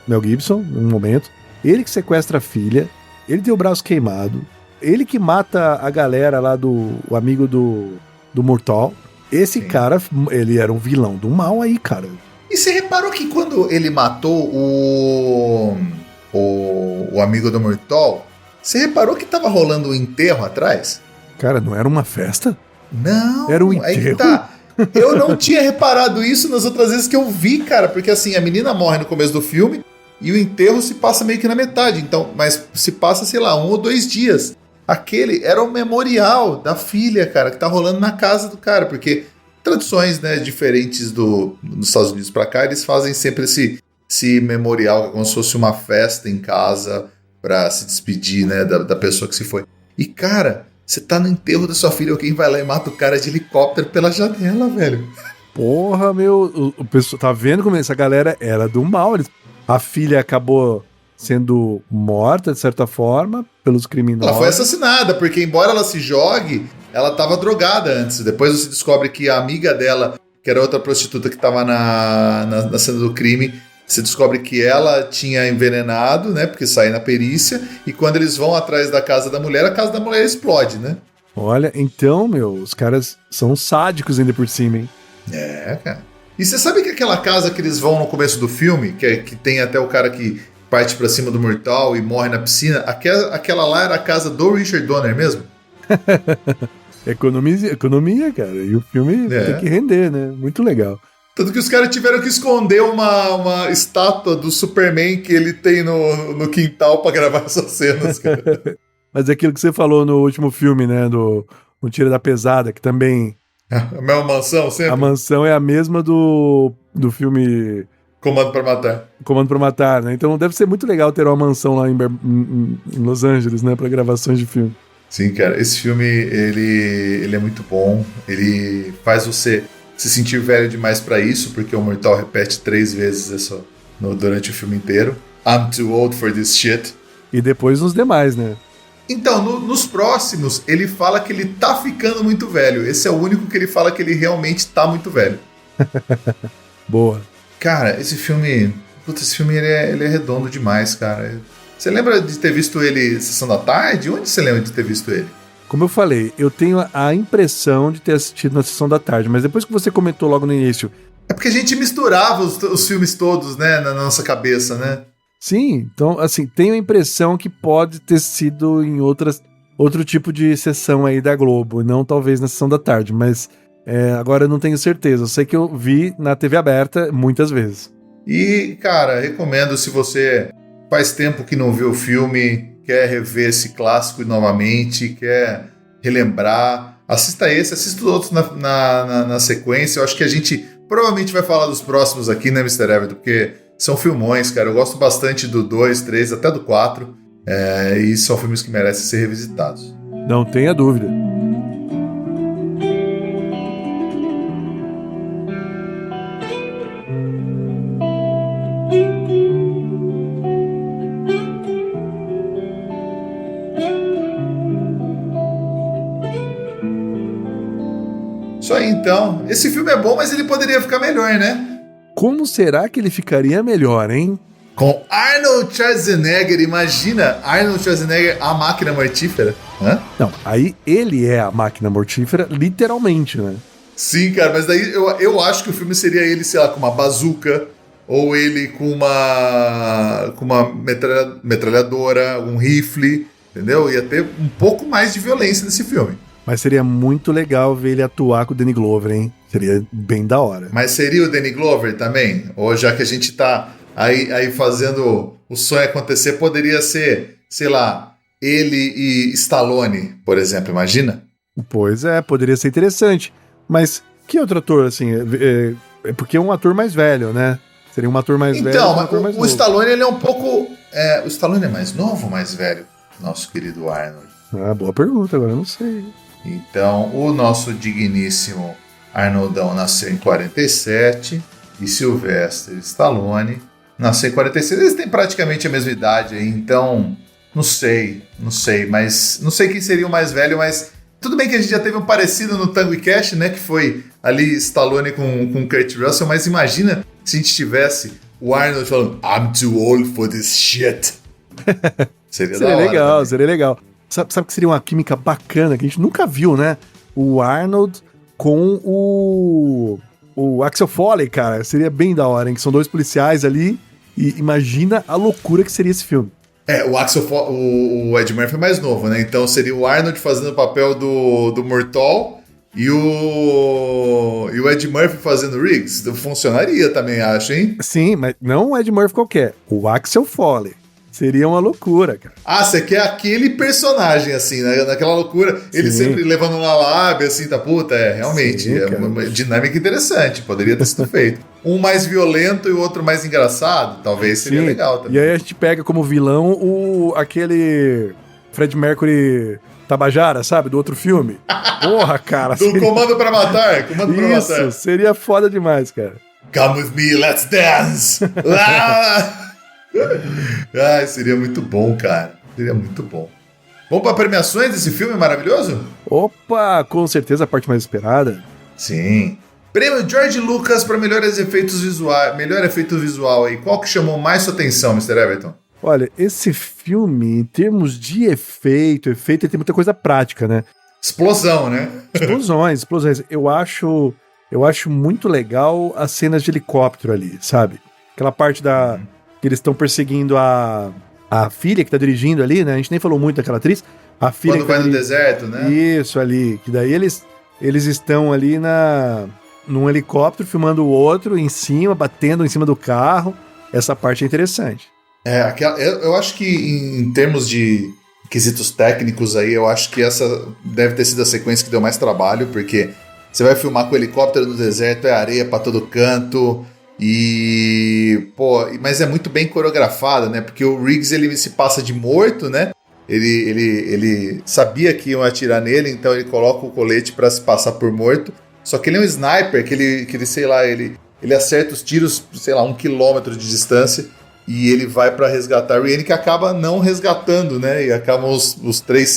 Mel Gibson, num momento. Ele que sequestra a filha. Ele tem o braço queimado. Ele que mata a galera lá o amigo do Murtaugh. Esse cara, ele era um vilão do mal aí, cara. E você reparou que quando ele matou o amigo do Murtaugh, você reparou que tava rolando um enterro atrás? Cara, não era uma festa? Não, era um enterro. Aí que tá. Eu não tinha reparado isso nas outras vezes que eu vi, cara, porque assim, a menina morre no começo do filme e o enterro se passa meio que na metade, então, mas se passa, sei lá, 1 ou 2 dias. Aquele era o memorial da filha, cara, que tá rolando na casa do cara, porque tradições, né, diferentes dos Estados Unidos pra cá, eles fazem sempre esse memorial, que é como se fosse uma festa em casa pra se despedir, né, da pessoa que se foi. E, cara... Você tá no enterro da sua filha, alguém vai lá e mata o cara de helicóptero pela janela, velho. Porra, meu... O pessoal tá vendo como essa galera era do mal. A filha acabou sendo morta, de certa forma, pelos criminosos. Ela foi assassinada, porque embora ela se jogue, ela tava drogada antes. Depois você descobre que a amiga dela, que era outra prostituta que tava na cena do crime... Você descobre que ela tinha envenenado, né? Porque sai na perícia. E quando eles vão atrás da casa da mulher, a casa da mulher explode, né? Olha, então, meu, os caras são sádicos ainda por cima, hein? É, cara. E você sabe que aquela casa que eles vão no começo do filme, que tem até o cara que parte pra cima do Murtaugh e morre na piscina, aquela lá era a casa do Richard Donner mesmo? Economia, cara. E o filme tem que render, né? Muito legal. Tanto que os caras tiveram que esconder uma estátua do Superman que ele tem no quintal pra gravar essas cenas, cara. Mas é aquilo que você falou no último filme, né? Do Tira da Pesada, que também... A mesma mansão, sempre? A mansão é a mesma do filme... Comando pra Matar. Comando pra Matar, né? Então deve ser muito legal ter uma mansão lá em Los Angeles, né? Pra gravações de filme. Sim, cara. Esse filme, ele é muito bom. Ele faz você... se sentir velho demais pra isso, porque o Murtaugh repete 3 vezes isso durante o filme inteiro. I'm too old for this shit. E depois nos demais, né? Então, nos próximos, ele fala que ele tá ficando muito velho. Esse é o único que ele fala que ele realmente tá muito velho. Boa. Cara, esse filme... Puta, esse filme ele é redondo demais, cara. Você lembra de ter visto ele Sessão da Tarde? Onde você lembra de ter visto ele? Como eu falei, eu tenho a impressão de ter assistido na Sessão da Tarde, mas depois que você comentou logo no início... É porque a gente misturava os filmes todos, né, na nossa cabeça, né? Sim, então, assim, tenho a impressão que pode ter sido em outro tipo de sessão aí da Globo, não talvez na Sessão da Tarde, mas agora eu não tenho certeza. Eu sei que eu vi na TV aberta muitas vezes. E, cara, recomendo, se você faz tempo que não viu o filme... quer rever esse clássico novamente, quer relembrar, assista os outros na sequência. Eu acho que a gente provavelmente vai falar dos próximos aqui, né, Mr. Everton? Porque são filmões, cara. Eu gosto bastante do 2, 3, até do 4. E são filmes que merecem ser revisitados. Não tenha dúvida. Isso aí, então. Esse filme é bom, mas ele poderia ficar melhor, né? Como será que ele ficaria melhor, hein? Com Arnold Schwarzenegger. Imagina Arnold Schwarzenegger, a máquina mortífera. Hã? Não, aí ele é a máquina mortífera, literalmente, né? Sim, cara, mas daí eu acho que o filme seria ele, sei lá, com uma bazuca, ou ele com uma metralhadora, um rifle, entendeu? Ia ter um pouco mais de violência nesse filme. Mas seria muito legal ver ele atuar com o Danny Glover, hein? Seria bem da hora. Mas seria o Danny Glover também? Ou já que a gente tá aí fazendo o sonho acontecer, poderia ser, sei lá, ele e Stallone, por exemplo, imagina? Pois é, poderia ser interessante. Mas que outro ator, assim? É porque é um ator mais velho, né? Seria um ator mais velho. Então, um ator mais o Stallone, ele é um pouco... o Stallone é mais novo ou mais velho? Nosso querido Arnold. Ah, boa pergunta, agora eu não sei. Então, o nosso digníssimo Arnoldão nasceu em 47 e Sylvester Stallone nasceu em 46. Eles têm praticamente a mesma idade aí, então não sei, mas não sei quem seria o mais velho, mas tudo bem que a gente já teve um parecido no Tango e Cash, né, que foi ali Stallone com Kurt Russell, mas imagina se a gente tivesse o Arnold falando I'm too old for this shit. Seria da hora legal, também. seria legal. Sabe que seria uma química bacana que a gente nunca viu, né? O Arnold com o Axel Foley, cara. Seria bem da hora, hein? Que são dois policiais ali. E imagina a loucura que seria esse filme. O Axel o Ed Murphy é mais novo, né? Então seria o Arnold fazendo o papel do Murtaugh e o Ed Murphy fazendo o Riggs. Funcionaria também, acho, hein? Sim, mas não o Ed Murphy qualquer. O Axel Foley. Seria uma loucura, cara. Ah, você quer aquele personagem, assim, né? Naquela loucura, ele sempre levando na lábia, assim, tá puta? Realmente, Sim, uma dinâmica interessante, poderia ter sido feito. Um mais violento e o outro mais engraçado, talvez seria legal também. E aí a gente pega como vilão aquele Fred Mercury Tabajara, sabe? Do outro filme. Porra, cara. Do Comando pra Matar, Comando pra Matar. Isso, seria foda demais, cara. Come with me, let's dance! Ai, seria muito bom, cara. Seria muito bom. Vamos para premiações desse filme maravilhoso? Opa, com certeza a parte mais esperada. Sim. Prêmio George Lucas para melhor efeito visual aí. Qual que chamou mais sua atenção, Mr. Everton? Olha, esse filme, em termos de efeito, ele tem muita coisa prática, né? Explosão, né? Explosões. Eu acho muito legal as cenas de helicóptero ali, sabe? Aquela parte que eles estão perseguindo a filha que tá dirigindo ali, né? A gente nem falou muito daquela atriz. A filha quando vai no deserto, né? Isso, ali. Que daí eles estão ali num helicóptero filmando o outro em cima, batendo em cima do carro. Essa parte é interessante. Eu acho que em termos de quesitos técnicos aí, eu acho que essa deve ter sido a sequência que deu mais trabalho, porque você vai filmar com o helicóptero no deserto, é areia pra todo canto... mas é muito bem coreografada, né? Porque o Riggs, ele se passa de morto, né? Ele sabia que iam atirar nele, então ele coloca o colete para se passar por morto. Só que ele é um sniper, que ele sei lá, ele acerta os tiros, sei lá, 1 quilômetro de distância, e ele vai para resgatar a Rihanna, que acaba não resgatando, né? E acabam os três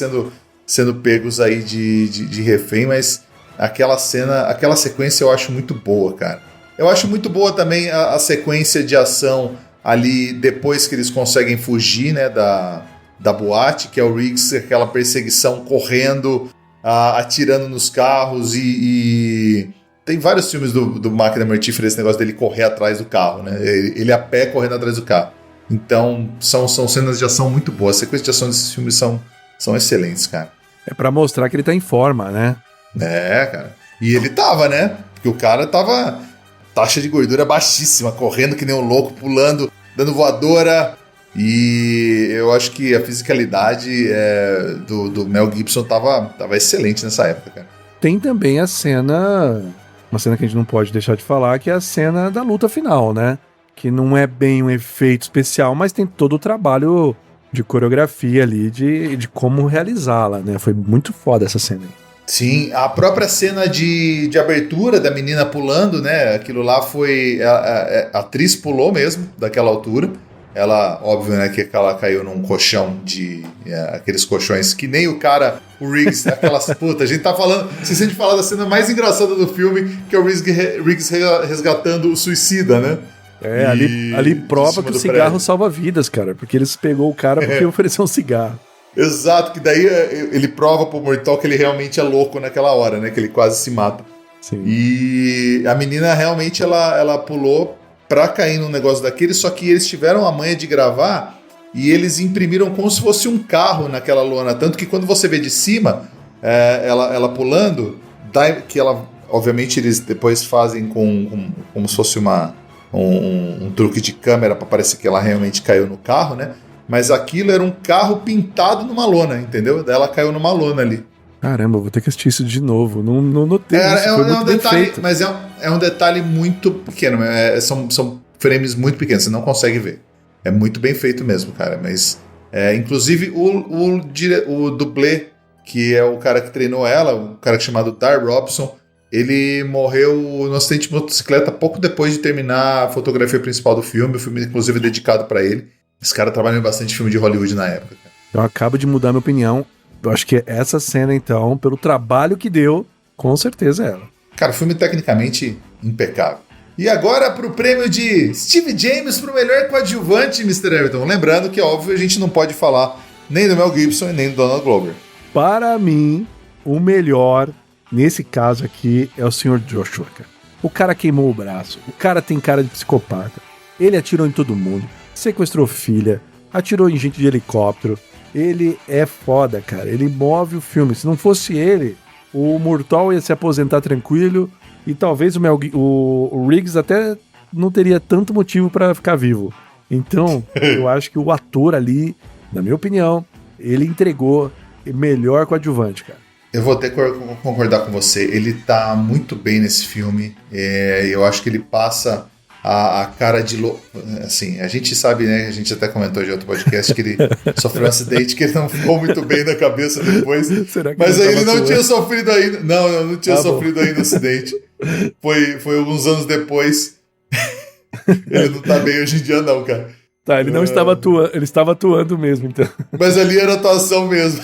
sendo pegos aí de refém, mas aquela sequência eu acho muito boa, cara. Eu acho muito boa também a sequência de ação ali depois que eles conseguem fugir, né, da boate, que é o Riggs, aquela perseguição correndo, atirando nos carros e tem vários filmes do Máquina Mortífera esse negócio dele correr atrás do carro, né? Ele a pé correndo atrás do carro. Então são cenas de ação muito boas. As sequências de ação desses filmes são excelentes, cara. É pra mostrar que ele tá em forma, né? Cara. E ele tava, né? Porque o cara tava... taxa de gordura baixíssima, correndo que nem um louco, pulando, dando voadora. E eu acho que a fisicalidade do Mel Gibson tava excelente nessa época, cara. Tem também uma cena que a gente não pode deixar de falar, que é a cena da luta final, né? que não é bem um efeito especial, mas tem todo o trabalho de coreografia ali, de como realizá-la, né? Foi muito foda essa cena. Sim, a própria cena de abertura da menina pulando, né? Aquilo lá foi... A atriz pulou mesmo, daquela altura. Ela, óbvio, né, que ela caiu num colchão aqueles colchões que nem o cara, o Riggs, aquelas puta, a gente tá falando, se a gente falar da cena mais engraçada do filme, que é o Riggs resgatando o suicida, né? Ali prova que o cigarro salva vidas, cara, porque eles pegou o cara porque ofereceu um cigarro. Exato, que daí ele prova pro Mortal que ele realmente é louco naquela hora, né, que ele quase se mata. Sim. E a menina realmente, ela pulou pra cair num negócio daquele, só que eles tiveram a manha de gravar e eles imprimiram como se fosse um carro naquela lona, tanto que quando você vê de cima ela pulando, que ela, obviamente eles depois fazem como se fosse um truque de câmera pra parecer que ela realmente caiu no carro, né? Mas aquilo era um carro pintado numa lona, entendeu? Daí ela caiu numa lona ali. Caramba, vou ter que assistir isso de novo. Não notei isso, foi muito um bem detalhe, feito. mas é um detalhe muito pequeno. São frames muito pequenos, você não consegue ver. É muito bem feito mesmo, cara. Mas, inclusive, o dublê, que é o cara que treinou ela, um cara chamado Dar Robson, ele morreu no acidente de motocicleta pouco depois de terminar a fotografia principal do filme. O filme, inclusive, é dedicado pra ele. Esse cara trabalhou em bastante filme de Hollywood na época. Eu acabo de mudar minha opinião. Eu acho que essa cena, então, pelo trabalho que deu, com certeza é ela. Cara, o filme tecnicamente impecável. E agora pro prêmio de Steve James pro melhor coadjuvante, Mr. Everton. Lembrando que, óbvio, a gente não pode falar nem do Mel Gibson e nem do Donald Glover. Para mim, o melhor, nesse caso aqui, é o Sr. Joshua, cara. O cara queimou o braço, o cara tem cara de psicopata, ele atirou em todo mundo, sequestrou filha, atirou em gente de helicóptero. Ele é foda, cara. Ele move o filme. Se não fosse ele, o Murtaugh ia se aposentar tranquilo e talvez o Riggs até não teria tanto motivo pra ficar vivo. Então, eu acho que o ator ali, na minha opinião, ele entregou melhor coadjuvante, cara. Eu vou ter que concordar com você. Ele tá muito bem nesse filme. Eu acho que ele passa a cara de louco. Assim, a gente sabe, né? A gente até comentou de outro podcast que ele sofreu um acidente, que ele não ficou muito bem da cabeça depois. Mas aí ele não tinha sofrido ainda. Não tinha sofrido ainda o acidente. Foi alguns anos depois. Ele não tá bem hoje em dia, não, cara. Tá, ele não estava atuando, ele estava atuando mesmo, então. Mas ali era atuação mesmo.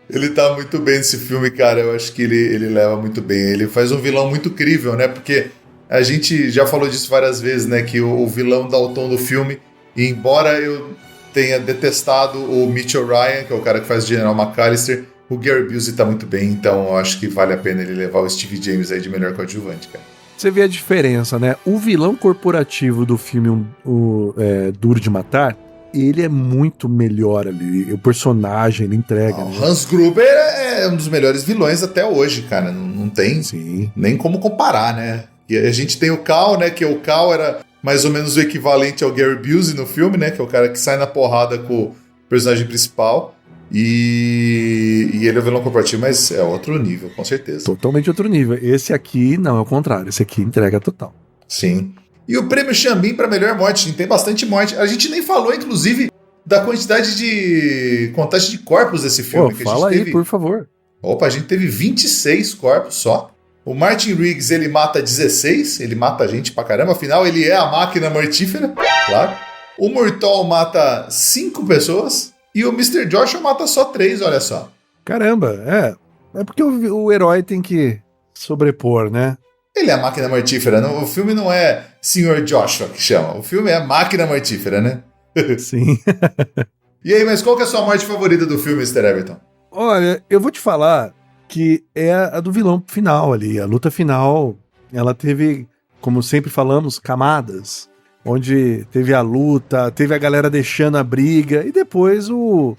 Ele tá muito bem nesse filme, cara. Eu acho que ele leva muito bem. Ele faz um vilão muito crível, né? Porque a gente já falou disso várias vezes, né? Que o vilão dá o tom do filme. E embora eu tenha detestado o Mitchell Ryan, que é o cara que faz o General McAllister, o Gary Busey tá muito bem. Então eu acho que vale a pena ele levar o Steve James aí de melhor coadjuvante, cara. Você vê a diferença, né? O vilão corporativo do filme Duro de Matar, ele é muito melhor ali. O personagem, ele entrega. O Hans Gruber é um dos melhores vilões até hoje, cara. Não tem nem como comparar, né? E a gente tem o Cal, né? Que o Cal era mais ou menos o equivalente ao Gary Busey no filme, né? Que é o cara que sai na porrada com o personagem principal. E ele é o vilão corporativo, mas é outro nível, com certeza. Totalmente outro nível. Esse aqui, não, é o contrário. Esse aqui entrega total. Sim. E o prêmio Xambim para melhor morte, gente, tem bastante morte. A gente nem falou, inclusive, da quantidade de contagem de corpos desse filme. Pô, fala aí, por favor. Opa, a gente teve 26 corpos só. O Martin Riggs, ele mata 16, ele mata gente pra caramba, afinal ele é a máquina mortífera, claro. O Murtaugh mata 5 pessoas e o Mr. Joshua mata só 3, olha só. Caramba, é porque o herói tem que sobrepor, né? Ele é a máquina mortífera, não, o filme não é Sr. Joshua que chama, o filme é a máquina mortífera, né? Sim. E aí, mas qual que é a sua morte favorita do filme, Mr. Everton? Olha, eu vou te falar que é a do vilão final ali. A luta final, ela teve, como sempre falamos, camadas. Onde teve a luta, teve a galera deixando a briga e depois o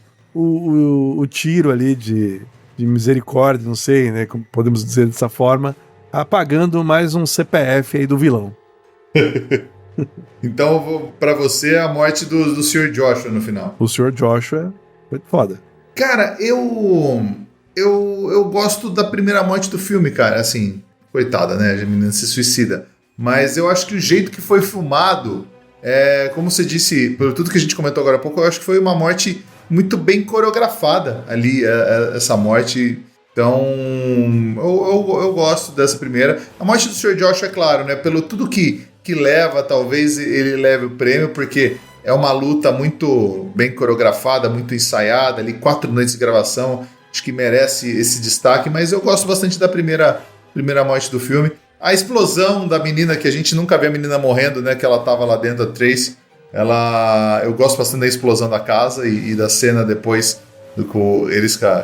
tiro ali de misericórdia, não sei, né? Como podemos dizer dessa forma, apagando mais um CPF aí do vilão. Então, pra você, a morte do Sr. Joshua no final. O Sr. Joshua foi foda. Cara, eu gosto da primeira morte do filme, cara. Assim, coitada, né? A menina se suicida. mas eu acho que o jeito que foi filmado, como você disse, por tudo que a gente comentou agora há pouco, eu acho que foi uma morte muito bem coreografada ali, essa morte. Então, eu gosto dessa primeira. A morte do Sr. Joshua, é claro, né? Pelo tudo que leva, talvez ele leve o prêmio, porque é uma luta muito bem coreografada, muito ensaiada, ali 4 noites de gravação, acho que merece esse destaque, mas eu gosto bastante da primeira morte do filme. A explosão da menina, que a gente nunca vê a menina morrendo, né? Que ela tava lá dentro, a Tracy. Eu gosto bastante da explosão da casa e da cena depois com eles com a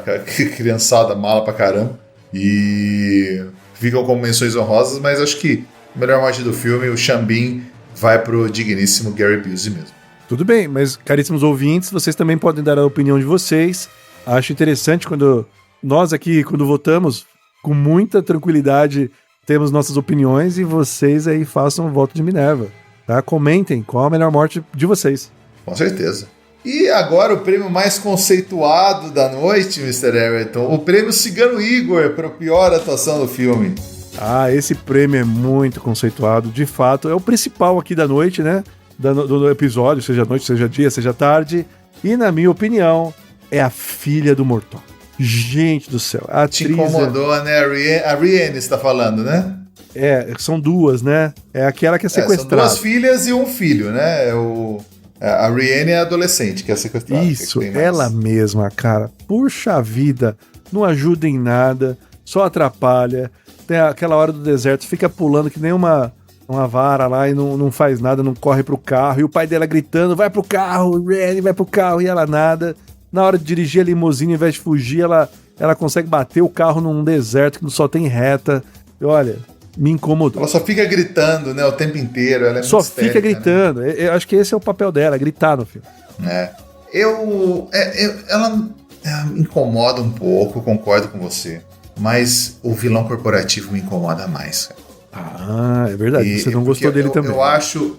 criançada mala pra caramba. E ficam como menções honrosas, mas acho que a melhor morte do filme, o Sean Bean, vai pro digníssimo Gary Busey mesmo. Tudo bem, mas caríssimos ouvintes, vocês também podem dar a opinião de vocês. Acho interessante quando nós aqui, quando votamos, com muita tranquilidade, temos nossas opiniões e vocês aí façam o voto de Minerva. Tá? Comentem qual a melhor morte de vocês. Com certeza. E agora o prêmio mais conceituado da noite, Mr. Everton, o prêmio Cigano Igor para a pior atuação do filme. Ah, esse prêmio é muito conceituado, de fato, é o principal aqui da noite, né? Do episódio, seja noite, seja dia, seja tarde. E na minha opinião, é a filha do Mortal. Gente do céu, a atriz... Te incomodou, né? A Rihanna está falando, né? São duas, né? É aquela que é sequestrada. São 2 filhas e um filho, né? A Rihanna é adolescente, que é sequestrada. Isso, ela mesma, cara. Puxa vida, não ajuda em nada, só atrapalha. Tem aquela hora do deserto, fica pulando que nem uma vara lá e não faz nada, não corre pro carro. E o pai dela gritando, vai pro carro, Rihanna, vai pro carro, e ela nada. Na hora de dirigir a limusine, ao invés de fugir, ela consegue bater o carro num deserto que só tem reta. E olha... me incomodou. Ela só fica gritando, né, o tempo inteiro. Ela é só muito histérica, fica gritando. Né? Eu acho que esse é o papel dela, gritar no filme. Ela me incomoda um pouco, concordo com você. Mas o vilão corporativo me incomoda mais. Ah, é verdade. Você não gostou dele também. Eu acho...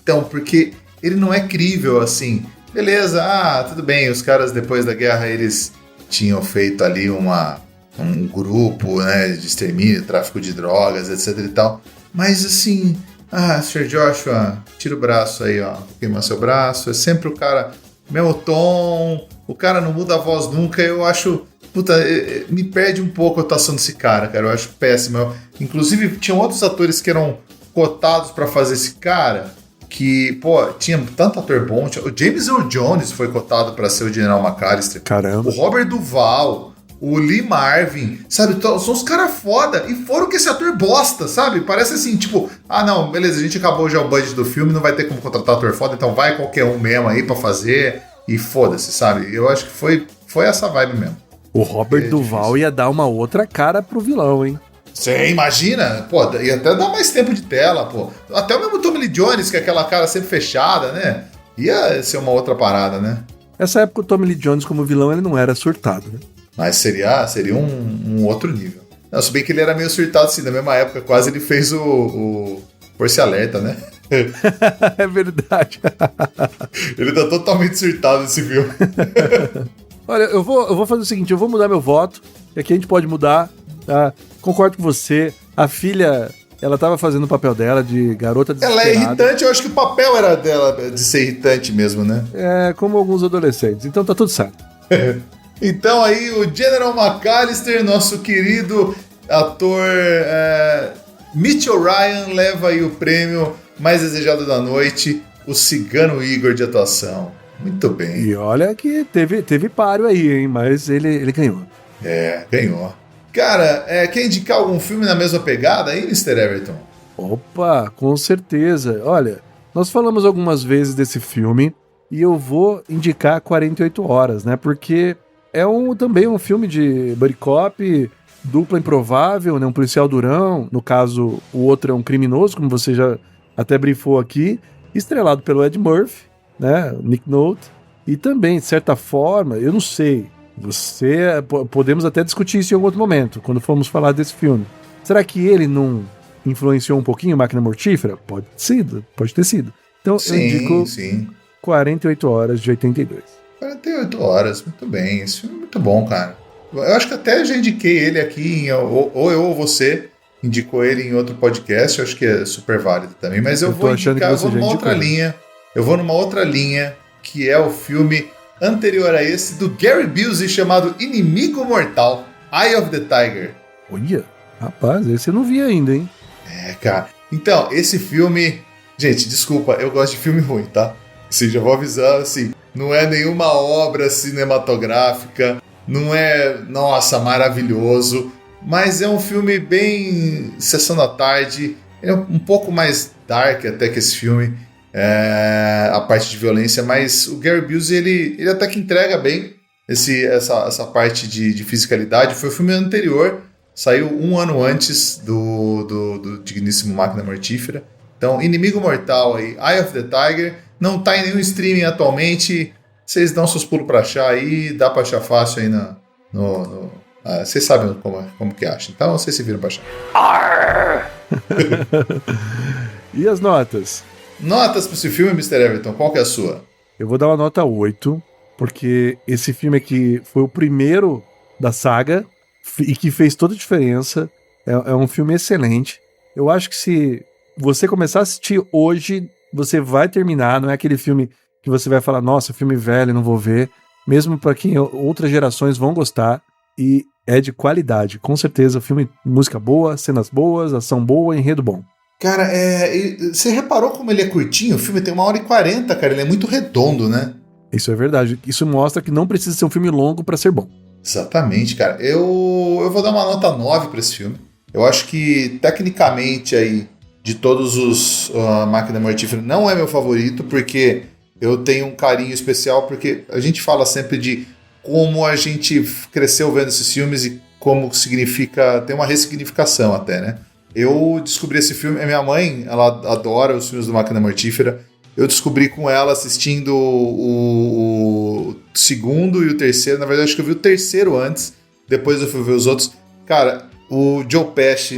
Então, porque ele não é crível, assim. Beleza, tudo bem. Os caras, depois da guerra, eles tinham feito ali um grupo, né, de extermínio, tráfico de drogas, etc e tal. Mas assim, Sr. Joshua, tira o braço aí, ó, queima seu braço. É sempre o cara, mesmo tom, o cara não muda a voz nunca. Eu acho, me perde um pouco a atuação desse cara, eu acho péssimo. Inclusive, tinham outros atores que eram cotados pra fazer esse cara, que, tinha tanto ator bom. O James Earl Jones foi cotado pra ser o General McAllister. Caramba. O Robert Duvall, o Lee Marvin, sabe? São os caras foda e foram com esse ator bosta, sabe? Parece assim, tipo, não, beleza, a gente acabou já o budget do filme, não vai ter como contratar ator foda, então vai qualquer um mesmo aí pra fazer e foda-se, sabe? Eu acho que foi essa vibe mesmo. O Robert Duvall ia dar uma outra cara pro vilão, hein? Você imagina? Ia até dar mais tempo de tela, Até o mesmo Tommy Lee Jones, que é aquela cara sempre fechada, né? Ia ser uma outra parada, né? Nessa época o Tommy Lee Jones como vilão, ele não era surtado, né? Mas seria um outro nível. Não, se bem que ele era meio surtado, assim, na mesma época, quase ele fez o Força Alerta, né? É verdade. Ele tá totalmente surtado nesse filme. Olha, eu vou fazer o seguinte, eu vou mudar meu voto, e aqui a gente pode mudar, tá? Concordo com você, a filha, ela tava fazendo o papel dela de garota desesperada. Ela é irritante, eu acho que o papel era dela de ser irritante mesmo, né? Como alguns adolescentes, então tá tudo certo. Então aí o General McAllister, nosso querido ator Mitchell Ryan, leva aí o prêmio mais desejado da noite, o Cigano Igor de atuação. Muito bem. E olha que teve páreo aí, hein? Mas ele ganhou. Ganhou. Cara, quer indicar algum filme na mesma pegada aí, Mr. Everton? Opa, com certeza. Olha, nós falamos algumas vezes desse filme e eu vou indicar 48 Horas, né? Porque é também um filme de buddy cop, dupla improvável, né? Um policial durão. No caso, o outro é um criminoso, como você já até briefou aqui. Estrelado pelo Ed Murphy, né? Nick Nolte. E também, de certa forma, eu não sei... podemos até discutir isso em algum outro momento, quando formos falar desse filme. Será que ele não influenciou um pouquinho Máquina Mortífera? Pode ter sido. Então eu indico 48 Horas de 82. 48 Horas, muito bem. Esse filme é muito bom, cara. Eu acho que até já indiquei ele aqui, ou eu ou você, indicou ele em outro podcast, eu acho que é super válido também, mas eu vou indicar, eu vou numa outra linha. Eu vou numa outra linha, que é o filme anterior a esse, do Gary Busey, chamado Inimigo Mortal, Eye of the Tiger. Olha, rapaz, esse eu não vi ainda, hein? É, cara. Então, esse filme... Gente, desculpa, eu gosto de filme ruim, tá? Assim, já vou avisar, assim, não é nenhuma obra cinematográfica, não é, nossa, maravilhoso, mas é um filme bem sessão da tarde, é um pouco mais dark até que esse filme, a parte de violência, mas o Gary Busey, ele até que entrega bem essa parte de fisicalidade. Foi o filme anterior, saiu um ano antes do digníssimo Máquina Mortífera. Então, Inimigo Mortal aí, Eye of the Tiger, não tá em nenhum streaming atualmente, vocês dão seus pulos pra achar aí, dá pra achar fácil aí vocês sabem como que acha, então vocês se viram pra achar. E as notas? Notas pra esse filme, Mr. Everton, qual que é a sua? Eu vou dar uma nota 8, porque esse filme aqui foi o primeiro da saga e que fez toda a diferença. É um filme excelente. Eu acho que se você começar a assistir hoje, você vai terminar. Não é aquele filme que você vai falar, nossa, filme velho, não vou ver. Mesmo para quem outras gerações vão gostar. E é de qualidade. Com certeza, filme, música boa, cenas boas, ação boa, enredo bom. Cara, você reparou como ele é curtinho? O filme tem 1h40, cara. Ele é muito redondo, né? Isso é verdade. Isso mostra que não precisa ser um filme longo para ser bom. Exatamente, cara. Eu vou dar uma nota 9 para esse filme. Eu acho que, tecnicamente, aí, de todos os Máquina Mortífera, não é meu favorito, porque eu tenho um carinho especial, porque a gente fala sempre de como a gente cresceu vendo esses filmes e como significa, tem uma ressignificação até, né? Eu descobri esse filme, a minha mãe, ela adora os filmes do Máquina Mortífera. Eu descobri com ela assistindo o segundo e o terceiro. Na verdade, acho que eu vi o terceiro antes, depois eu fui ver os outros. Cara, o Joe Pesci,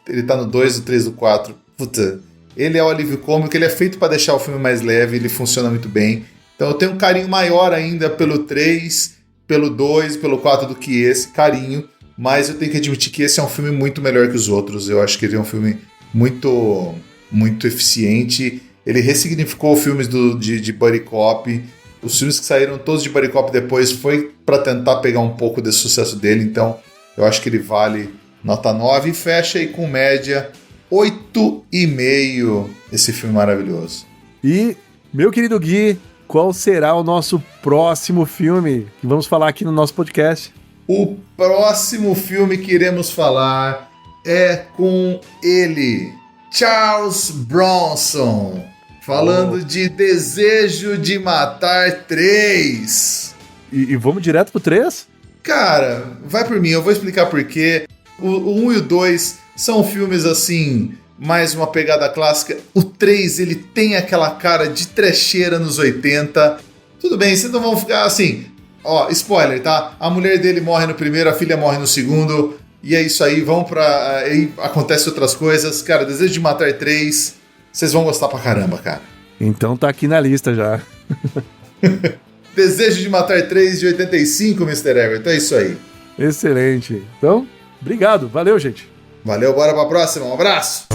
ele tá no 2, no 3, no 4. Puta, ele é o alívio cômico, ele é feito pra deixar o filme mais leve, ele funciona muito bem. Então eu tenho um carinho maior ainda pelo 3, pelo 2, pelo 4 do que esse, carinho. Mas eu tenho que admitir que esse é um filme muito melhor que os outros. Eu acho que ele é um filme muito, muito eficiente. Ele ressignificou filmes de Buddy Cop. Os filmes que saíram todos de Buddy Cop depois foi para tentar pegar um pouco desse sucesso dele. Então, eu acho que ele vale nota 9 e fecha aí com média 8,5 esse filme maravilhoso. E, meu querido Gui, qual será o nosso próximo filme que vamos falar aqui no nosso podcast? O próximo filme que iremos falar é com ele, Charles Bronson, falando de Desejo de Matar 3. E vamos direto pro 3? Cara, vai por mim, eu vou explicar por quê. O 1 e o 2 são filmes assim, mais uma pegada clássica. O 3, ele tem aquela cara de trecheira nos 80. Tudo bem, vocês não vão ficar assim... Ó, spoiler, tá? A mulher dele morre no primeiro, a filha morre no segundo, e é isso aí, vão pra... Aí acontecem outras coisas. Cara, Desejo de Matar 3, vocês vão gostar pra caramba, cara. Então tá aqui na lista já. Desejo de Matar 3 de 85, Mr. Everton, é isso aí. Excelente. Então, obrigado, valeu, gente. Valeu, bora pra próxima, um abraço!